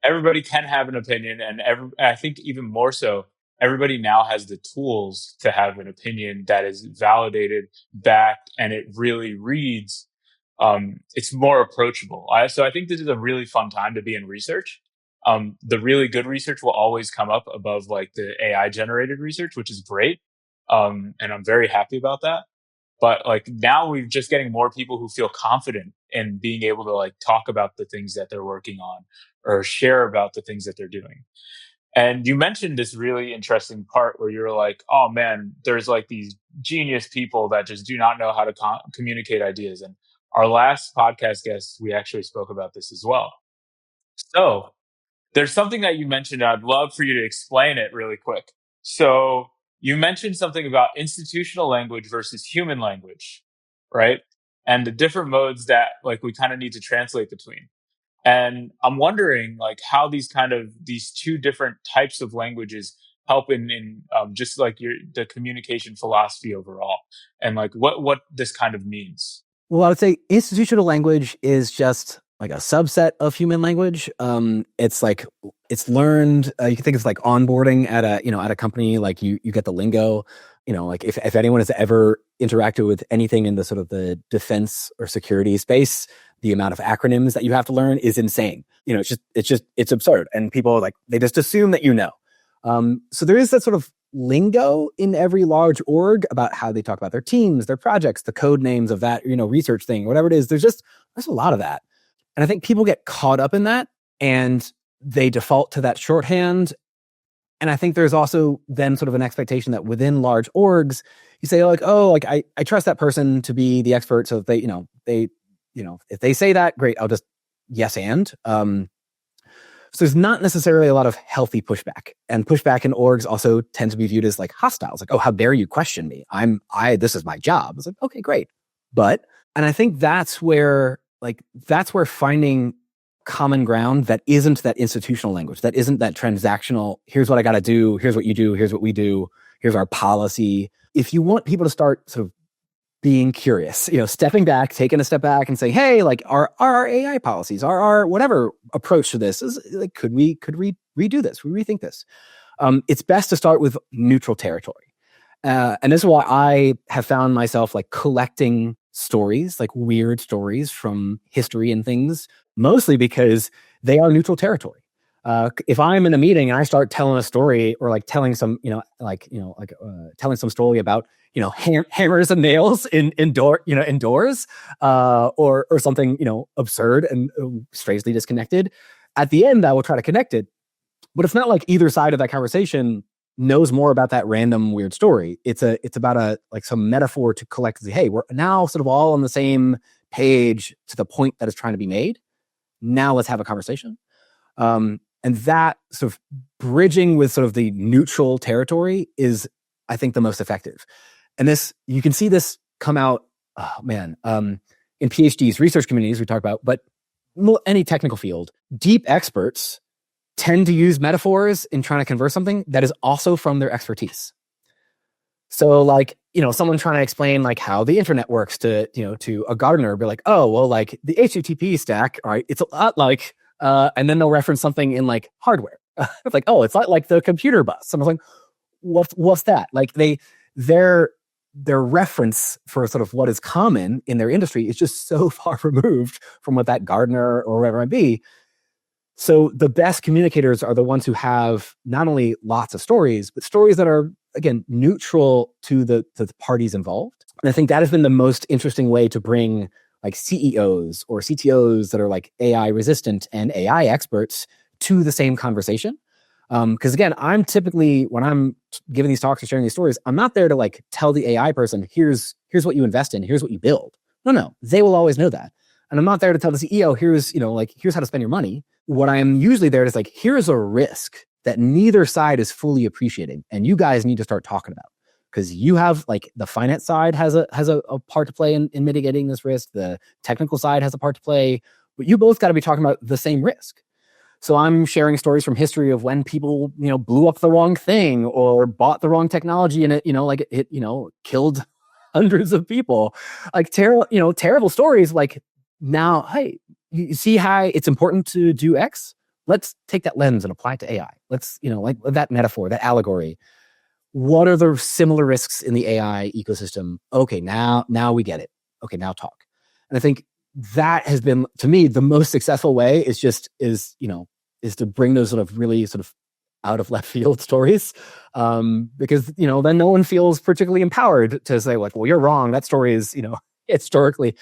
C: everybody can have an opinion, and I think even more so, everybody now has the tools to have an opinion that is validated, backed, and it really reads. It's more approachable. So I think this is a really fun time to be in research. The really good research will always come up above like the AI generated research, which is great. And I'm very happy about that. But like now we're just getting more people who feel confident in being able to like talk about the things that they're working on or share about the things that they're doing. And you mentioned this really interesting part where you're like, oh man, there's like these genius people that just do not know how to communicate ideas. And our last podcast guest, we actually spoke about this as well. So there's something that you mentioned. I'd love for you to explain it really quick. So you mentioned something about institutional language versus human language, right? And the different modes that like we kind of need to translate between. And I'm wondering like how these two different types of languages help in just like the communication philosophy overall, and like what this kind of means.
A: Well, I would say institutional language is just like a subset of human language. It's like it's learned. You can think it's like onboarding at a company. Like you get the lingo. Like if anyone has ever interacted with anything in the sort of the defense or security space, the amount of acronyms that you have to learn is insane. It's absurd, and people like they just assume that you know. So there is that sort of lingo in every large org about how they talk about their teams, their projects, the code names of that, research thing, whatever it is. There's a lot of that. And I think people get caught up in that and they default to that shorthand. And I think there's also then sort of an expectation that within large orgs, you say like, oh, like I trust that person to be the expert. So that if they say that, great, I'll just yes and. So there's not necessarily a lot of healthy pushback, and pushback in orgs also tend to be viewed as like hostile. It's like, oh, how dare you question me? This is my job. It's like, okay, great. And I think that's where finding common ground that isn't that institutional language, that isn't that transactional, here's what I got to do, here's what you do, here's what we do, here's our policy. If you want people to start sort of being curious, stepping back, taking a step back and saying, hey, like our AI policies, our whatever approach to this is like, could we redo this? We rethink this. It's best to start with neutral territory. And this is why I have found myself like collecting stories, like weird stories from history and things, mostly because they are neutral territory. If I'm in a meeting and I start telling a story or like telling some, telling some story about, hammers and nails indoors, or something, absurd and strangely disconnected, at the end, I will try to connect it. But it's not like either side of that conversation knows more about that random weird story. It's about some metaphor to collect, hey, we're now sort of all on the same page to the point that is trying to be made. Now let's have a conversation. And that sort of bridging with sort of the neutral territory is, I think, the most effective. And you can see this come out, in PhDs, research communities we talk about, but any technical field, deep experts tend to use metaphors in trying to convert something that is also from their expertise. So someone trying to explain like how the internet works to a gardener, be like, oh, well, like the HTTP stack, all right, it's a lot like, and then they'll reference something in like hardware. It's like, oh, it's like the computer bus. And I was like, what's that? Like their reference for sort of what is common in their industry is just so far removed from what that gardener or whatever it might be. So the best communicators are the ones who have not only lots of stories, but stories that are, again, neutral to the parties involved. And I think that has been the most interesting way to bring like CEOs or CTOs that are like AI resistant and AI experts to the same conversation. Because again, I'm typically, when I'm giving these talks or sharing these stories, I'm not there to like tell the AI person, here's what you invest in, here's what you build. No, they will always know that. And I'm not there to tell the CEO, here's how to spend your money. What I am usually there is like, here's a risk that neither side is fully appreciating, and you guys need to start talking about. Because you have like the finance side has a part to play in mitigating this risk. The technical side has a part to play, but you both got to be talking about the same risk. So I'm sharing stories from history of when people, blew up the wrong thing or bought the wrong technology and it killed hundreds of people. Like terrible stories. Like now, hey, you see how it's important to do X? Let's take that lens and apply it to AI. Let's, like that metaphor, that allegory. What are the similar risks in the AI ecosystem? Okay, now we get it. Okay, now talk. And I think that has been, to me, the most successful way is to bring those sort of really sort of out of left field stories, because then no one feels particularly empowered to say like, well, you're wrong. That story is historically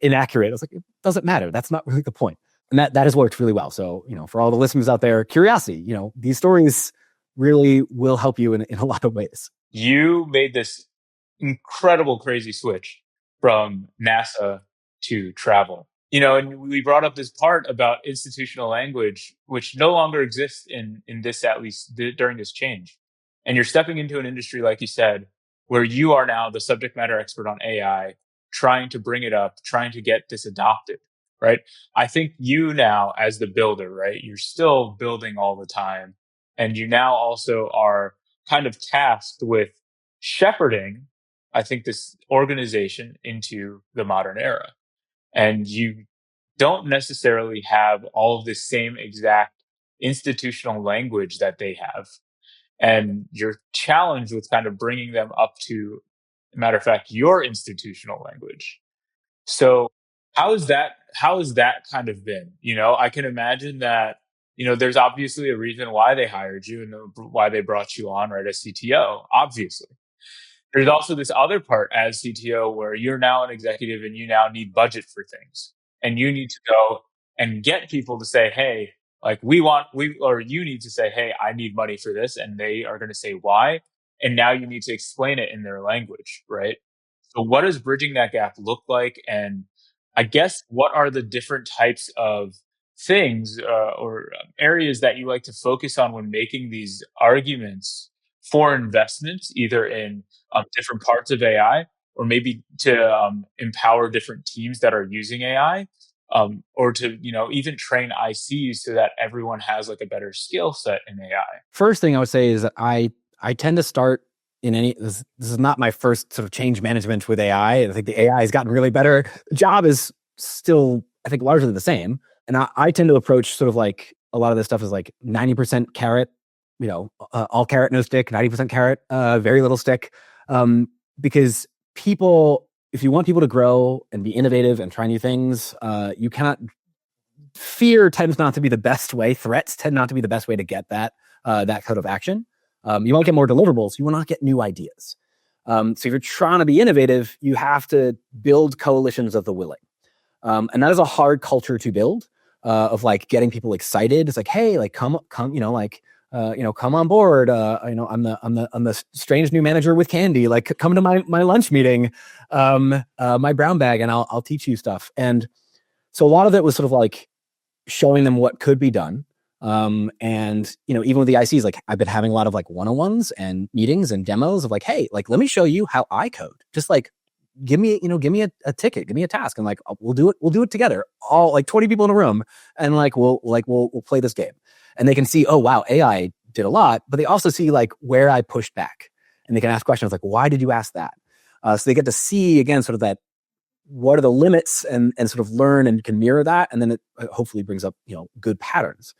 A: inaccurate. It's like, it doesn't matter. That's not really the point. And that has worked really well. So for all the listeners out there, curiosity. These stories really will help you in a lot of ways.
C: You made this incredible, crazy switch from NASA to travel. And we brought up this part about institutional language, which no longer exists in this, at least during this change. And you're stepping into an industry, like you said, where you are now the subject matter expert on AI, trying to bring it up, trying to get this adopted, right? I think you now, as the builder, right, you're still building all the time. And you now also are kind of tasked with shepherding, I think, this organization into the modern era. And you don't necessarily have all of the same exact institutional language that they have. And you're challenged with kind of bringing them up to, matter of fact, your institutional language. So how has that kind of been? I can imagine that, there's obviously a reason why they hired you and why they brought you on, right, as CTO, obviously. There's also this other part as CTO where you're now an executive and you now need budget for things. And you need to go and get people to say, hey, like or you need to say, hey, I need money for this. And they are going to say why. And now you need to explain it in their language, right? So what does bridging that gap look like? And I guess what are the different types of things or areas that you like to focus on when making these arguments for investments, either in different parts of AI or maybe to empower different teams that are using AI, or to even train ICs so that everyone has like a better skill set in AI?
A: First thing I would say is that I tend to start in this is not my first sort of change management with AI. I think the AI has gotten really better. The job is still, I think, largely the same. And I tend to approach sort of like a lot of this stuff is like 90% carrot, all carrot, no stick, 90% carrot, very little stick. Because if you want people to grow and be innovative and try new things, you cannot. Fear tends not to be the best way. Threats tend not to be the best way to get that kind of action. You won't get more deliverables. You will not get new ideas. So if you're trying to be innovative, you have to build coalitions of the willing. And that is a hard culture to build, of like getting people excited. It's like, hey, like come, come on board. I'm the strange new manager with candy. Like, come to my lunch meeting, my brown bag, and I'll teach you stuff. And so a lot of it was sort of like showing them what could be done. And even with the ICs, like I've been having a lot of like one-on-ones and meetings and demos of like, hey, like let me show you how I code. Just like give me a ticket, give me a task, and like we'll do it together. All like 20 people in a room, and we'll play this game. And they can see, oh wow, AI did a lot, but they also see like where I pushed back, and they can ask questions like, why did you ask that? So they get to see again sort of that, what are the limits, and sort of learn and can mirror that, and then it hopefully brings up good patterns.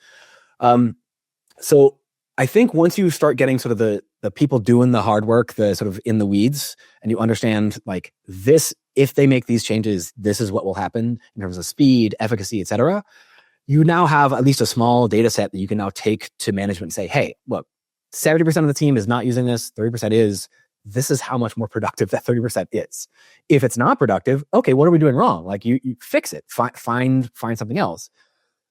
A: So I think once you start getting sort of the people doing the hard work, the sort of in the weeds, and you understand like this, if they make these changes, this is what will happen in terms of speed, efficacy, etc. You now have at least a small data set that you can now take to management and say, hey, look, 70% of the team is not using this, 30% is. This is how much more productive that 30% is. If it's not productive, okay, what are we doing wrong? Like you fix it, find something else.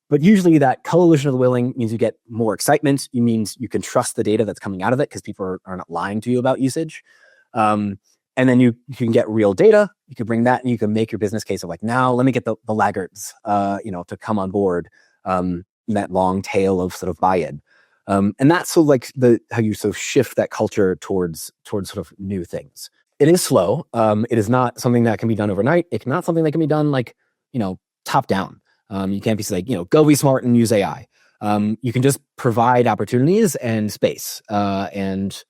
A: But usually that coalition of the willing means you get more excitement. It means you can trust the data that's coming out of it because people are not lying to you about usage. And then you can get real data. You can bring that and you can make your business case of like, now let me get the laggards, to come on board, that long tail of sort of buy-in. And that's sort of like how you sort of shift that culture towards sort of new things. It is slow. It is not something that can be done overnight. It's not something that can be done like, top down. You can't be like, go be smart and use AI. You can just provide opportunities and space, and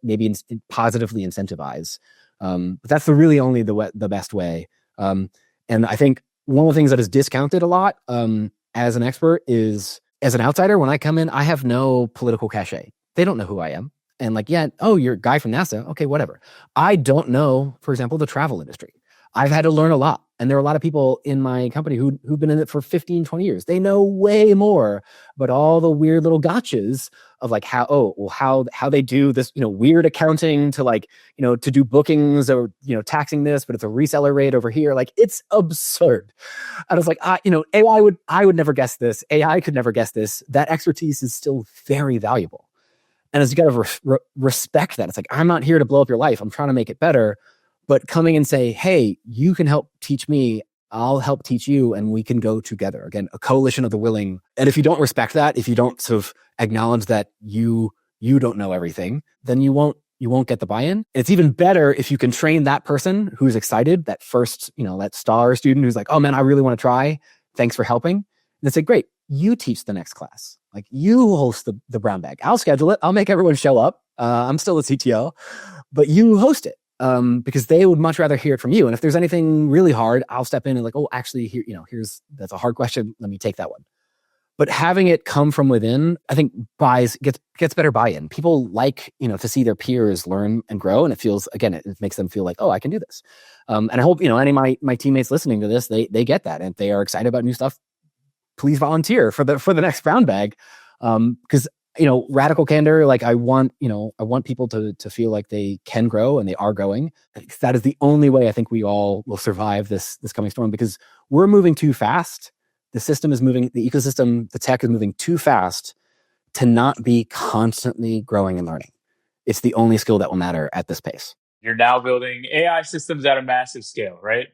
A: maybe positively incentivize. But that's really only the best way. And I think one of the things that is discounted a lot as an expert is, as an outsider, when I come in, I have no political cachet. They don't know who I am. And like, yeah, oh, you're a guy from NASA. Okay, whatever. I don't know, for example, the travel industry. I've had to learn a lot. And there are a lot of people in my company who've been in it for 15, 20 years. They know way more, but all the weird little gotchas of like how they do this, weird accounting to like, to do bookings or, taxing this, but it's a reseller rate over here. Like it's absurd. And I was like, I would never guess this. AI could never guess this. That expertise is still very valuable. And as you got to respect that, it's like, I'm not here to blow up your life. I'm trying to make it better. But coming and say, hey, you can help teach me, I'll help teach you, and we can go together. Again, a coalition of the willing. And if you don't respect that, if you don't sort of acknowledge that you don't know everything, then you won't get the buy-in. It's even better if you can train that person who's excited, that first, that star student who's like, oh man, I really want to try. Thanks for helping. And say, great, you teach the next class. Like you host the brown bag. I'll schedule it. I'll make everyone show up. I'm still a CTO, but you host it. Because they would much rather hear it from you. And if there's anything really hard, I'll step in and like, oh, actually, that's a hard question. Let me take that one. But having it come from within, I think gets better buy-in. People like, to see their peers learn and grow. And it feels, again, it makes them feel like, oh, I can do this. And I hope, any of my teammates listening to this, they get that. And if they are excited about new stuff, please volunteer for the next brown bag. Because radical candor, like I want people to feel like they can grow and they are growing. That is the only way I think we all will survive this coming storm, because we're moving too fast. The system is moving, the ecosystem, the tech is moving too fast to not be constantly growing and learning. It's the only skill that will matter at this pace.
C: You're now building AI systems at a massive scale, right?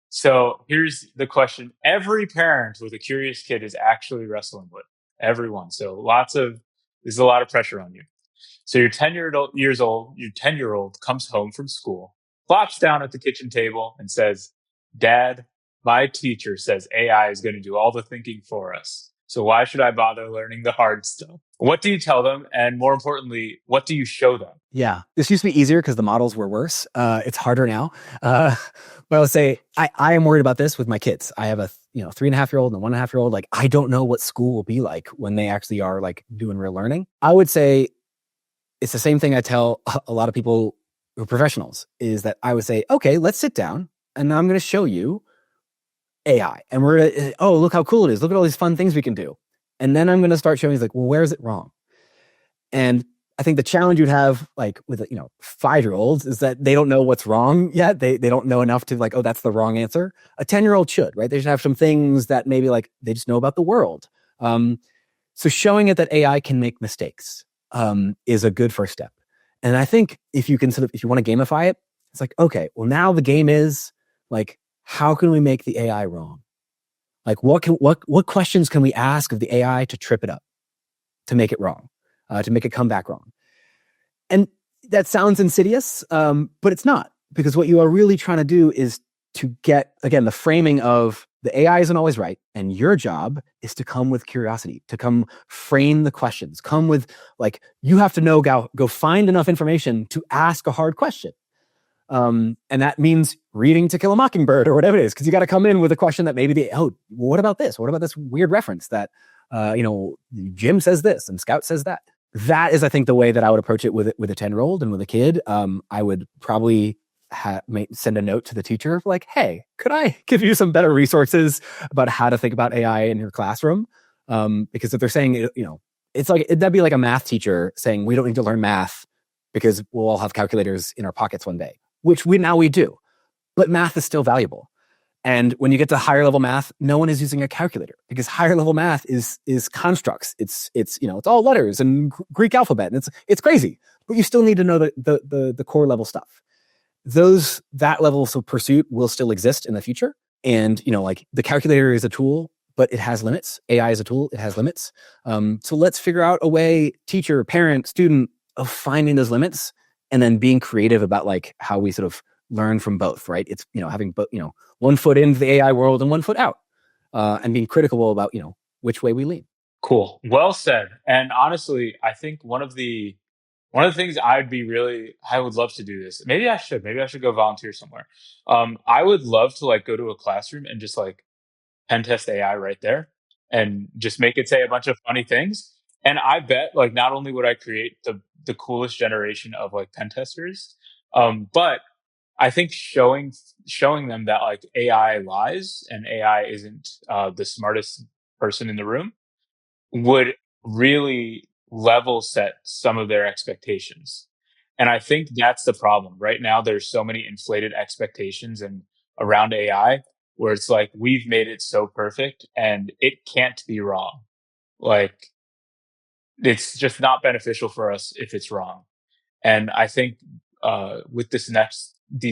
C: So here's the question every parent with a curious kid is actually wrestling with. Everyone. So there's a lot of pressure on you. So your 10-year-old comes home from school, plops down at the kitchen table and says, Dad, my teacher says AI is going to do all the thinking for us. So why should I bother learning the hard stuff? What do you tell them? And more importantly, what do you show them?
A: Yeah, this used to be easier because the models were worse. It's harder now. But I would say I am worried about this with my kids. I have a 3.5-year-old and a 1.5-year-old. Like I don't know what school will be like when they actually are like doing real learning. I would say it's the same thing I tell a lot of people who are professionals, is that I would say, okay, let's sit down and I'm going to show you AI. And we're going to, oh, look how cool it is. Look at all these fun things we can do. And then I'm going to start showing you like, well, where is it wrong? And I think the challenge you'd have like with 5-year-olds is that they don't know what's wrong yet. They don't know enough to like, oh, that's the wrong answer. A 10-year-old should, right? They should have some things that maybe like they just know about the world. So showing it that AI can make mistakes is a good first step. And I think if you want to gamify it, it's like, okay, well now the game is like, how can we make the AI wrong? Like what questions can we ask of the AI to trip it up, to make it wrong, to make it come back wrong? And that sounds insidious, but it's not, because what you are really trying to do is to get, again, the framing of the AI isn't always right. And your job is to come with curiosity, to come frame the questions, come with like, you have to go find enough information to ask a hard question. And that means reading To Kill a Mockingbird or whatever it is, because you got to come in with a question that maybe what about this? What about this weird reference that, Jim says this and Scout says that? That is, I think, the way that I would approach it with a 10-year-old and with a kid. I would probably send a note to the teacher like, hey, could I give you some better resources about how to think about AI in your classroom? Because if they're saying, it's like, that'd be like a math teacher saying, we don't need to learn math because we'll all have calculators in our pockets one day, which we do. But math is still valuable. And when you get to higher level math, no one is using a calculator, because higher level math is constructs. It's all letters and Greek alphabet, and it's crazy. But you still need to know the core level stuff. That level of pursuit will still exist in the future. And like the calculator is a tool, but it has limits. AI is a tool, it has limits. So let's figure out a way, teacher, parent, student, of finding those limits and then being creative about like how we sort of learn from both, right? It's, having, one foot into the AI world and one foot out, and being critical about, which way we lean.
C: Cool. Well said. And honestly, I think one of the things I would love to do this. Maybe I should go volunteer somewhere. I would love to like go to a classroom and just like pen test AI right there and just make it say a bunch of funny things. And I bet like not only would I create the coolest generation of like pen testers, but I think showing them that like AI lies and AI isn't the smartest person in the room would really level set some of their expectations. And I think that's the problem. Right now, there's so many inflated expectations and around AI where it's like we've made it so perfect and it can't be wrong. Like it's just not beneficial for us if it's wrong. And I think with these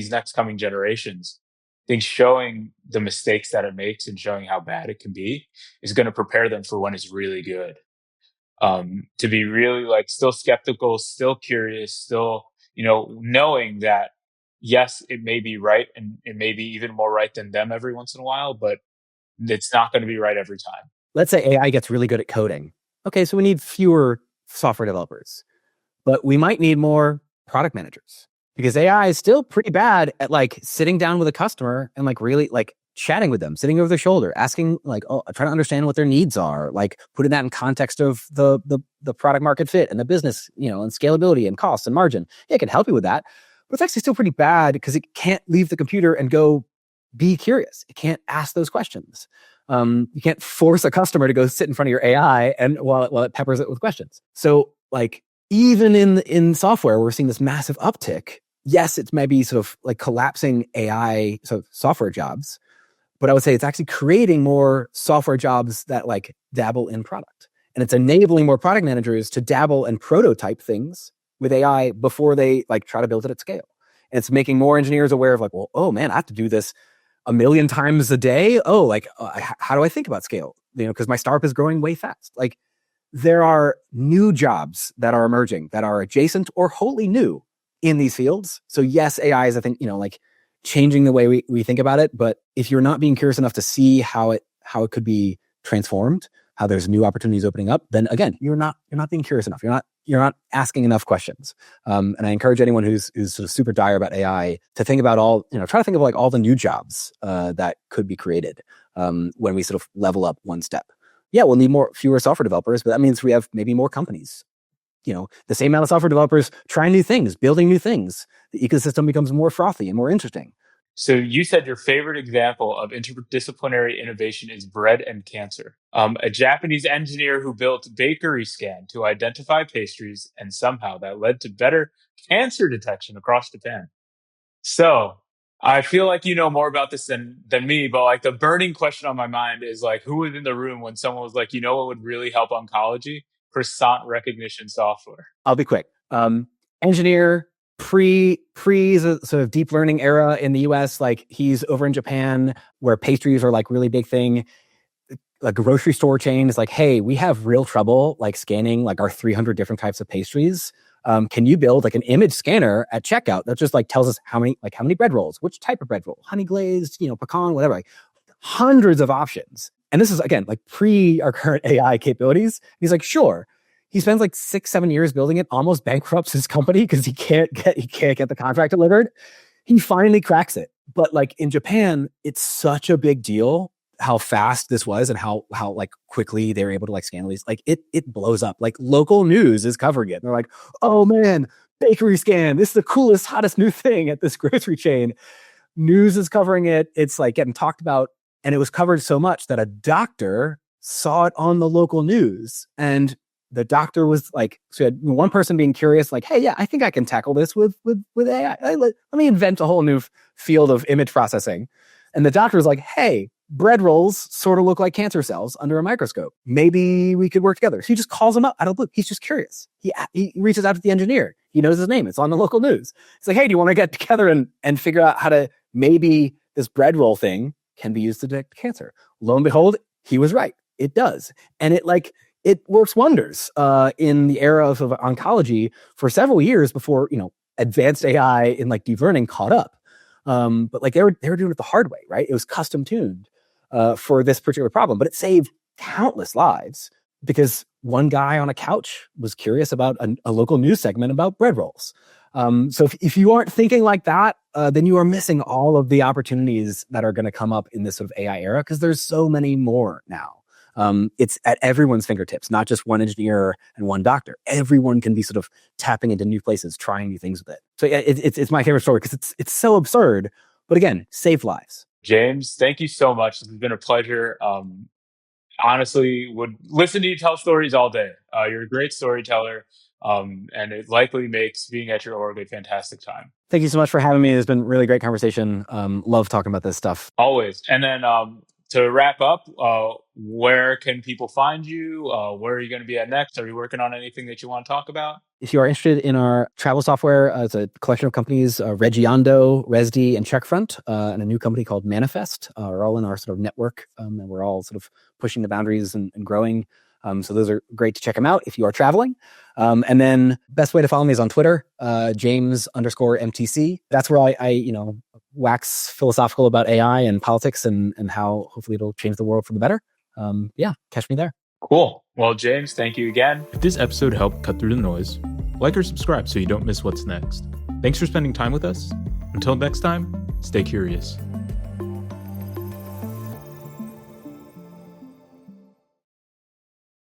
C: next coming generations, I think showing the mistakes that it makes and showing how bad it can be is going to prepare them for when it's really good. To be really like still skeptical, still curious, still, knowing that yes, it may be right and it may be even more right than them every once in a while, but it's not going to be right every time.
A: Let's say AI gets really good at coding. Okay, so we need fewer software developers, but we might need more product managers because AI is still pretty bad at like sitting down with a customer and like really like chatting with them, sitting over their shoulder, asking like, trying to understand what their needs are, like putting that in context of the product market fit and the business, and scalability and cost and margin. Yeah, it can help you with that, but it's actually still pretty bad because it can't leave the computer and go be curious. It can't ask those questions. You can't force a customer to go sit in front of your AI and while it peppers it with questions. So like even in software, we're seeing this massive uptick. Yes, it's maybe sort of like collapsing AI, so software jobs, but I would say it's actually creating more software jobs that like dabble in product. And it's enabling more product managers to dabble and prototype things with AI before they like try to build it at scale. And it's making more engineers aware of like, well, oh man, I have to do this a million times a day. Oh, like how do I think about scale? Because my startup is growing way fast. Like there are new jobs that are emerging that are adjacent or wholly new in these fields. So yes, AI is, I think, like changing the way we think about it. But if you're not being curious enough to see how it could be transformed, how there's new opportunities opening up, then again, you're not being curious enough. You're not asking enough questions. And I encourage anyone who's sort of super dire about AI to think about try to think of like all the new jobs that could be created when we sort of level up one step. Yeah, we'll need fewer software developers, but that means we have maybe more companies. The same amount of software developers trying new things, building new things. The ecosystem becomes more frothy and more interesting.
C: So you said your favorite example of interdisciplinary innovation is bread and cancer. A Japanese engineer who built bakery scan to identify pastries, and somehow that led to better cancer detection across Japan. So I feel like you know more about this than me, but like the burning question on my mind is like, who was in the room when someone was like, what would really help oncology? Croissant recognition software.
A: I'll be quick. Engineer pre the sort of deep learning era in the US, like he's over in Japan where pastries are like really big thing. A grocery store chain is like, hey, we have real trouble like scanning like our 300 different types of pastries. Can you build like an image scanner at checkout that just like tells us how many bread rolls, which type of bread roll, honey glazed, pecan, whatever, like hundreds of options. And this is again like pre our current AI capabilities. He's like, sure. He spends like 6-7 years building it, almost bankrupts his company because he can't get the contract delivered. He finally cracks it. But like in Japan, it's such a big deal how fast this was and how like quickly they were able to like scan these. Like it blows up. Like local news is covering it. And they're like, oh man, bakery scan. This is the coolest, hottest new thing at this grocery chain. News is covering it. It's like getting talked about. And it was covered so much that a doctor saw it on the local news. And the doctor was like, so you had one person being curious, like, hey, yeah, I think I can tackle this with AI. Let me invent a whole new field of image processing. And the doctor was like, hey, bread rolls sort of look like cancer cells under a microscope. Maybe we could work together. So he just calls him up out of the blue. He's just curious. He reaches out to the engineer. He knows his name. It's on the local news. It's like, hey, do you want to get together and figure out how to maybe this bread roll thing can be used to detect cancer? Lo and behold, he was right. It does. And it works wonders in the era of oncology for several years before, advanced AI in like deep learning caught up. But like they were doing it the hard way, right? It was custom tuned for this particular problem, but it saved countless lives because one guy on a couch was curious about a local news segment about bread rolls. So if you aren't thinking like that, then you are missing all of the opportunities that are going to come up in this sort of AI era because there's so many more now. It's at everyone's fingertips, not just one engineer and one doctor. Everyone can be sort of tapping into new places, trying new things with it. So yeah, it's my favorite story because it's so absurd, but again, save lives.
C: James, thank you so much. It's been a pleasure. Honestly, would listen to you tell stories all day. You're a great storyteller, and it likely makes being at your org a fantastic time.
A: Thank you so much for having me. It's been a really great conversation. Love talking about this stuff.
C: Always. And then to wrap up, where can people find you? Where are you going to be at next? Are you working on anything that you want to talk about?
A: If you are interested in our travel software, it's a collection of companies, Regiondo, Resdi, and Checkfront, and a new company called Manifest, are all in our sort of network, and we're all sort of pushing the boundaries and growing. So those are great to check them out if you are traveling. And then best way to follow me is on Twitter, James_MTC. That's where I wax philosophical about AI and politics and how hopefully it'll change the world for the better. Catch me there.
C: Cool. Well, James, thank you again.
B: If this episode helped cut through the noise, like or subscribe so you don't miss what's next. Thanks for spending time with us. Until next time, stay curious.